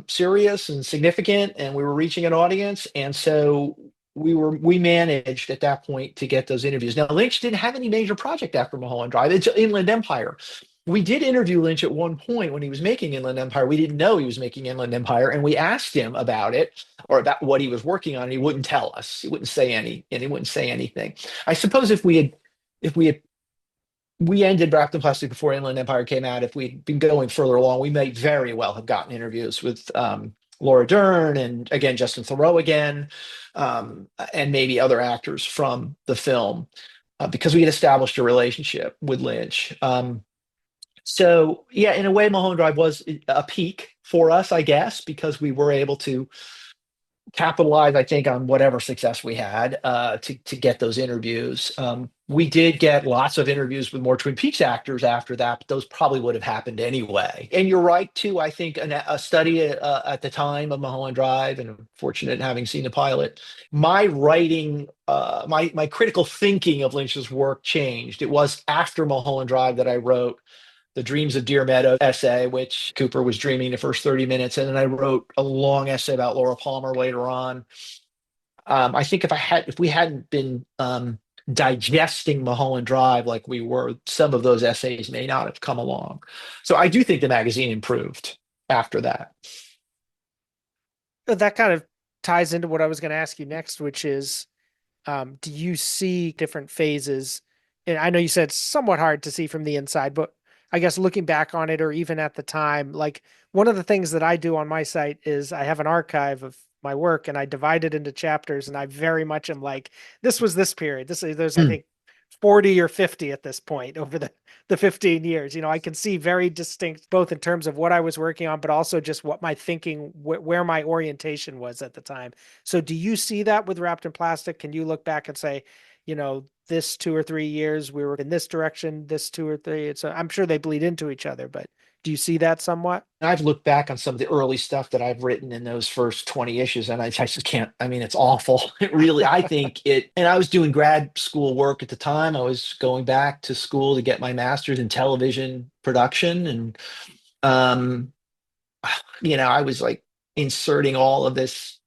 serious and significant, and we were reaching an audience, and so we managed at that point to get those interviews. Now Lynch didn't have any major project after Mulholland Drive. It's Inland Empire. We did interview Lynch at one point when he was making Inland Empire. We didn't know he was making Inland Empire, and we asked him about it or about what he was working on, and he wouldn't tell us. He wouldn't say anything. I suppose if we ended Wrapped in Plastic before Inland Empire came out. If we'd been going further along, we may very well have gotten interviews with Laura Dern, and again Justin Theroux again, and maybe other actors from the film, because we had established a relationship with Lynch. So yeah, in a way, Mulholland Drive was a peak for us, I guess, because we were able to capitalize, I think, on whatever success we had, to get those interviews. We did get lots of interviews with more Twin Peaks actors after that, but those probably would have happened anyway. And you're right too. I think a study at the time of Mulholland Drive, and I'm fortunate in having seen the pilot. My writing, my critical thinking of Lynch's work changed. It was after Mulholland Drive that I wrote the Dreams of Deer Meadow essay, which Cooper was dreaming the first 30 minutes. And then I wrote a long essay about Laura Palmer later on. I think if we hadn't been digesting Mulholland Drive like we were, some of those essays may not have come along. So I do think the magazine improved after that. That kind of ties into what I was going to ask you next, which is, do you see different phases? And I know you said it's somewhat hard to see from the inside, but I guess looking back on it, or even at the time, like one of the things that I do on my site is I have an archive of my work and I divide it into chapters, and I very much am like, this was this period. There's I Hmm. think 40 or 50 at this point over the 15 years. I can see very distinct, both in terms of what I was working on, but also just what my thinking, where my orientation was at the time. So do you see that with Wrapped in Plastic? Can you look back and say, this 2 or 3 years we were in this direction, this 2 or 3? I'm sure they bleed into each other, but do you see that somewhat? I've looked back on some of the early stuff that I've written in those first 20 issues, and I just can't. I mean, it's awful. It really, I think it, and I was doing grad school work at the time. I was going back to school to get my master's in television production. And, um, I was like inserting all of this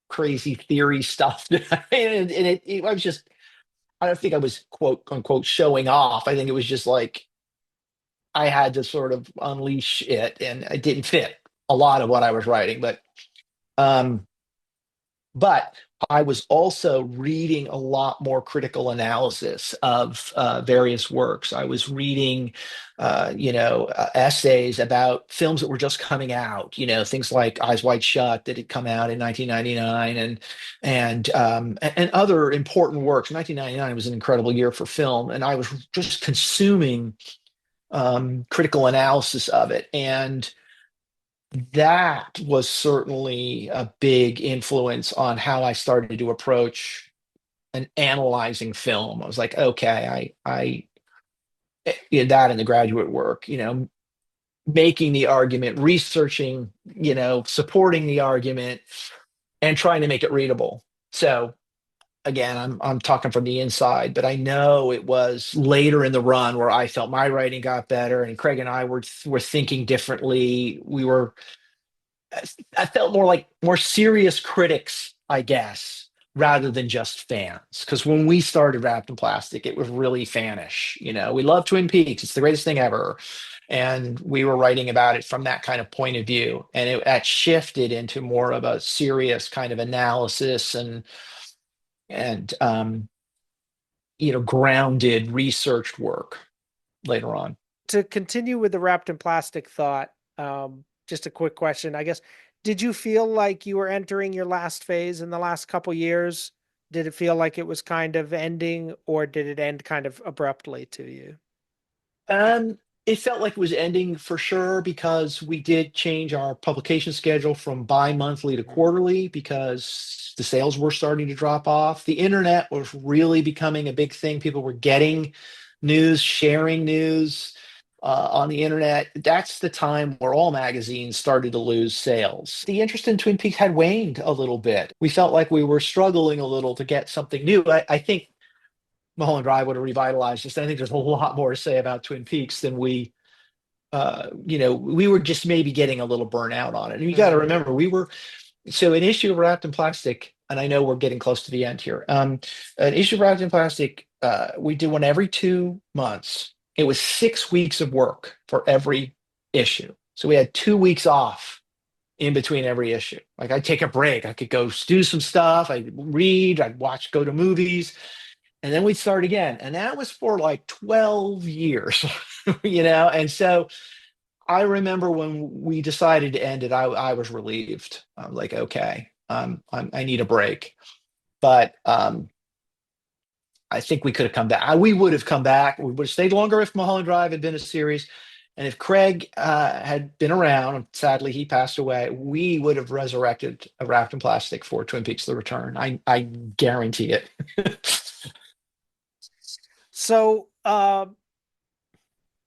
crazy theory stuff. I was just, I don't think I was quote unquote showing off. I think it was just like, I had to sort of unleash it, and it didn't fit a lot of what I was writing. Um, but I was also reading a lot more critical analysis of various works. I was reading, essays about films that were just coming out. Things like Eyes Wide Shut that had come out in 1999, and other important works. 1999 was an incredible year for film, and I was just consuming critical analysis of it. And that was certainly a big influence on how I started to approach and analyzing film. I was like, okay, that in the graduate work, making the argument, researching, supporting the argument, and trying to make it readable. So again, I'm talking from the inside, but I know it was later in the run where I felt my writing got better, and Craig and I were thinking differently. I felt more like more serious critics, I guess, rather than just fans. Because when we started Wrapped in Plastic, it was really fanish. We love Twin Peaks; it's the greatest thing ever, and we were writing about it from that kind of point of view. And that shifted into more of a serious kind of analysis and grounded, researched work later on. To continue with the Wrapped in Plastic thought, just a quick question, I guess. Did you feel like you were entering your last phase in the last couple years? Did it feel like it was kind of ending, or did it end kind of abruptly to you? It felt like it was ending for sure, because we did change our publication schedule from bi-monthly to quarterly because the sales were starting to drop off. The internet was really becoming a big thing. People were getting news, sharing news on the internet. That's the time where all magazines started to lose sales. The interest in Twin Peaks had waned a little bit. We felt like we were struggling a little to get something new. I think Mulholland Drive would have revitalized us. I think there's a lot more to say about Twin Peaks than we were just maybe getting a little burnout on it. And you got to remember, so an issue of Wrapped in Plastic, and I know we're getting close to the end here. An issue of Wrapped in Plastic, we do one every 2 months. It was 6 weeks of work for every issue. So we had 2 weeks off in between every issue. Like I'd take a break. I could go do some stuff. I'd read, I'd watch, go to movies, and then we'd start again. And that was for like 12 years, And so I remember when we decided to end it, I was relieved. I'm like, okay, I need a break. But I think we could have come back. We would have come back. We would have stayed longer if Mulholland Drive had been a series. And if Craig had been around, sadly he passed away, we would have resurrected a Wrapped in Plastic for Twin Peaks: The Return. I guarantee it. So,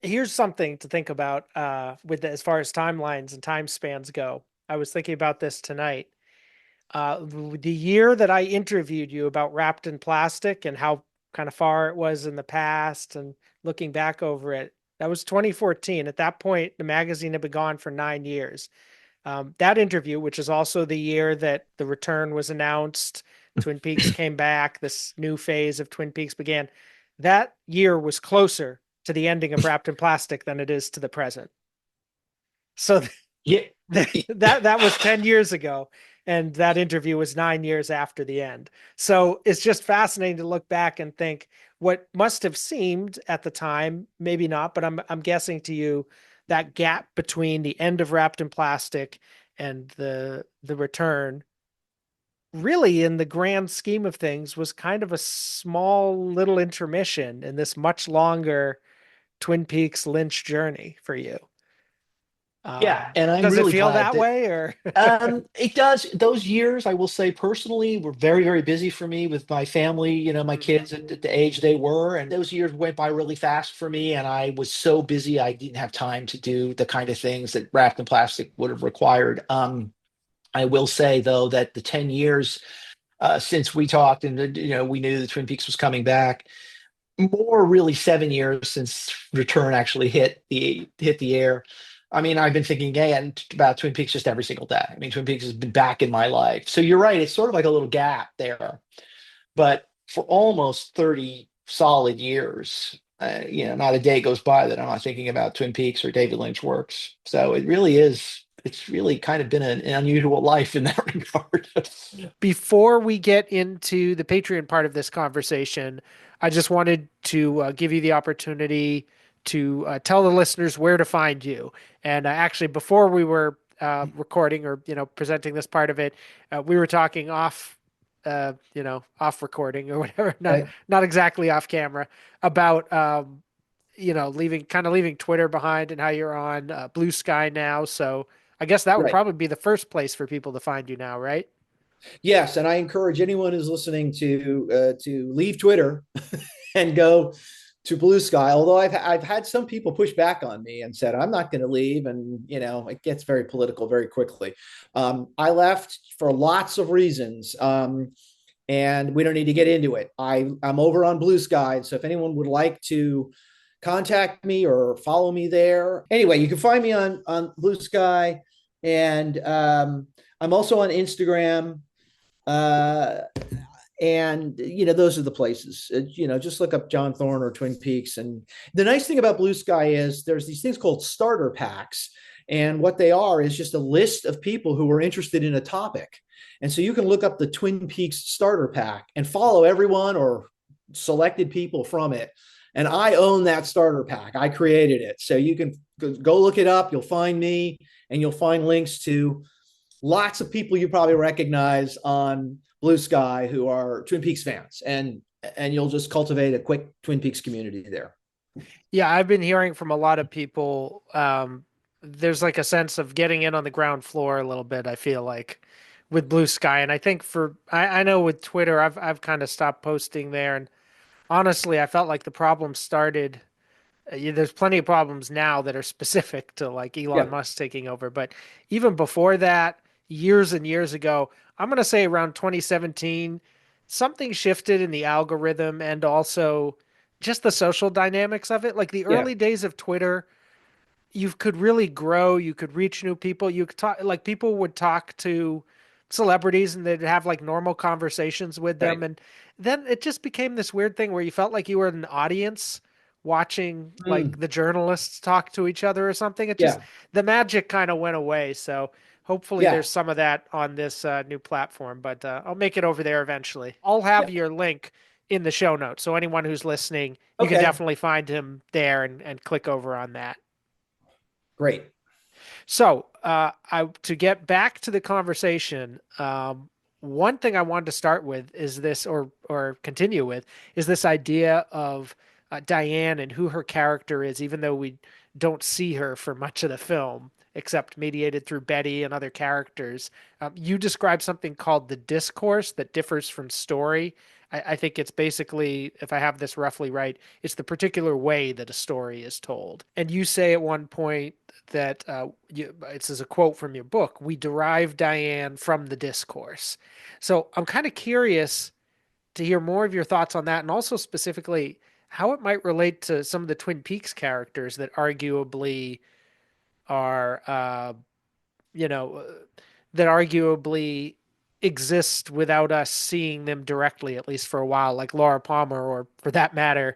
here's something to think about as far as timelines and time spans go. I was thinking about this tonight. The year that I interviewed you about Wrapped in Plastic and how kind of far it was in the past and looking back over it, that was 2014. At that point, the magazine had been gone for 9 years. That interview, which is also the year that The Return was announced, Twin Peaks came back, this new phase of Twin Peaks began. That year was closer to the ending of Wrapped in Plastic than it is to the present. So Yeah. that was 10 years ago, and that interview was 9 years after the end. So it's just fascinating to look back and think what must have seemed at the time, maybe not, but I'm guessing to you that gap between the end of Wrapped in Plastic and the return, really in the grand scheme of things, was kind of a small little intermission in this much longer Twin Peaks Lynch journey for you. Yeah, and I'm Does it really feel glad that that way, or? it does. Those years, I will say personally, were very, very busy for me with my family, my Mhm. kids at the age they were. And those years went by really fast for me. And I was so busy, I didn't have time to do the kind of things that Wrapped in Plastic would have required. I will say, though, that the 10 years since we talked and, we knew the Twin Peaks was coming back, more really 7 years since Return actually hit the air. I mean, I've been thinking again about Twin Peaks just every single day. I mean, Twin Peaks has been back in my life. So you're right, it's sort of like a little gap there. But for almost 30 solid years, not a day goes by that I'm not thinking about Twin Peaks or David Lynch works. So it's really kind of been an unusual life in that regard. Before we get into the Patreon part of this conversation, I just wanted to give you the opportunity to tell the listeners where to find you. And actually, before we were recording or presenting this part of it, we were talking off recording or whatever, not Right. not exactly off camera, about leaving Twitter behind and how you're on Blue Sky now. So I guess that would Right. probably be the first place for people to find you now, right? Yes, and I encourage anyone who's listening to leave Twitter and go to Blue Sky. Although I've had some people push back on me and said I'm not going to leave, and it gets very political very quickly. I left for lots of reasons, and we don't need to get into it. I'm over on Blue Sky, so if anyone would like to contact me or follow me there, anyway, you can find me on Blue Sky, and I'm also on Instagram. Uh, and those are the places. Just look up John Thorne or Twin Peaks. And the nice thing about Blue Sky is there's these things called starter packs, and what they are is just a list of people who are interested in a topic. And so you can look up the Twin Peaks starter pack and follow everyone or selected people from it. And I own that starter pack. I created it, so you can go look it up. You'll find me, and you'll find links to lots of people you probably recognize on Blue Sky who are Twin Peaks fans, and you'll just cultivate a quick Twin Peaks community there. Yeah, I've been hearing from a lot of people. There's like a sense of getting in on the ground floor a little bit, I feel like, with Blue Sky. And I think I know with Twitter, I've kind of stopped posting there. And honestly, I felt like the problem started. There's plenty of problems now that are specific to like Elon Yeah, Musk taking over. But even before that, years and years ago, I'm going to say around 2017, something shifted in the algorithm and also just the social dynamics of it. Like the yeah, early days of Twitter, you could really grow, you could reach new people. You could talk, like people would talk to celebrities and they'd have like normal conversations with them. right. And then it just became this weird thing where you felt like you were in an audience watching like Mm, the journalists talk to each other or something. It just, yeah, the magic kind of went away. So hopefully yeah, there's some of that on this new platform, but I'll make it over there eventually. I'll have yeah. your link in the show notes. So anyone who's listening, you can Okay, definitely find him there and click over on that. Great. So, to get back to the conversation, one thing I wanted to start with is this, or continue with, is this idea of Diane and who her character is, even though we don't see her for much of the film, except mediated through Betty and other characters. You describe something called the discourse that differs from story. I think it's basically, if I have this roughly right, it's the particular way that a story is told. And you say at one point that this is a quote from your book, we derive Diane from the discourse. So I'm kind of curious to hear more of your thoughts on that, and also specifically how it might relate to some of the Twin Peaks characters that arguably are, you know, that arguably exist without us seeing them directly, at least for a while, like Laura Palmer, or for that matter,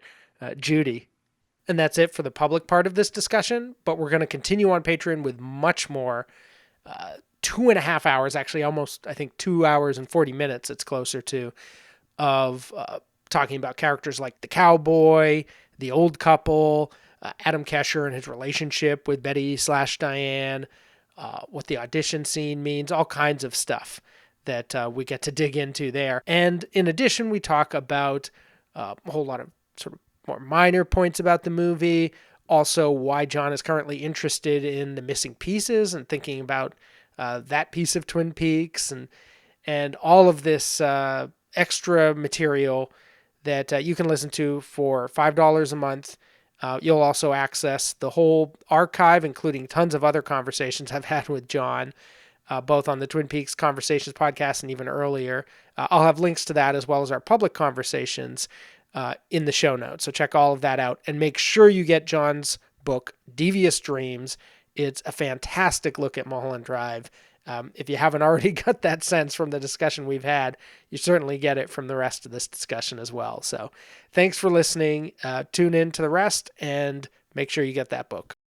Judy. And that's it for the public part of this discussion, but we're going to continue on Patreon with much more. 2.5 hours, actually, almost, I think, 2 hours and 40 minutes, it's closer to, of talking about characters like the cowboy, the old couple, Adam Kesher and his relationship with Betty/Diane, what the audition scene means, all kinds of stuff that we get to dig into there. And in addition, we talk about a whole lot of sort of more minor points about the movie, also why John is currently interested in the missing pieces and thinking about that piece of Twin Peaks, and all of this extra material that you can listen to for $5 a month. You'll also access the whole archive, including tons of other conversations I've had with John, both on the Twin Peaks Conversations podcast and even earlier. I'll have links to that as well as our public conversations in the show notes. So check all of that out and make sure you get John's book, Devious Dreams. It's a fantastic look at Mulholland Drive. If you haven't already got that sense from the discussion we've had, you certainly get it from the rest of this discussion as well. So thanks for listening. Tune in to the rest and make sure you get that book.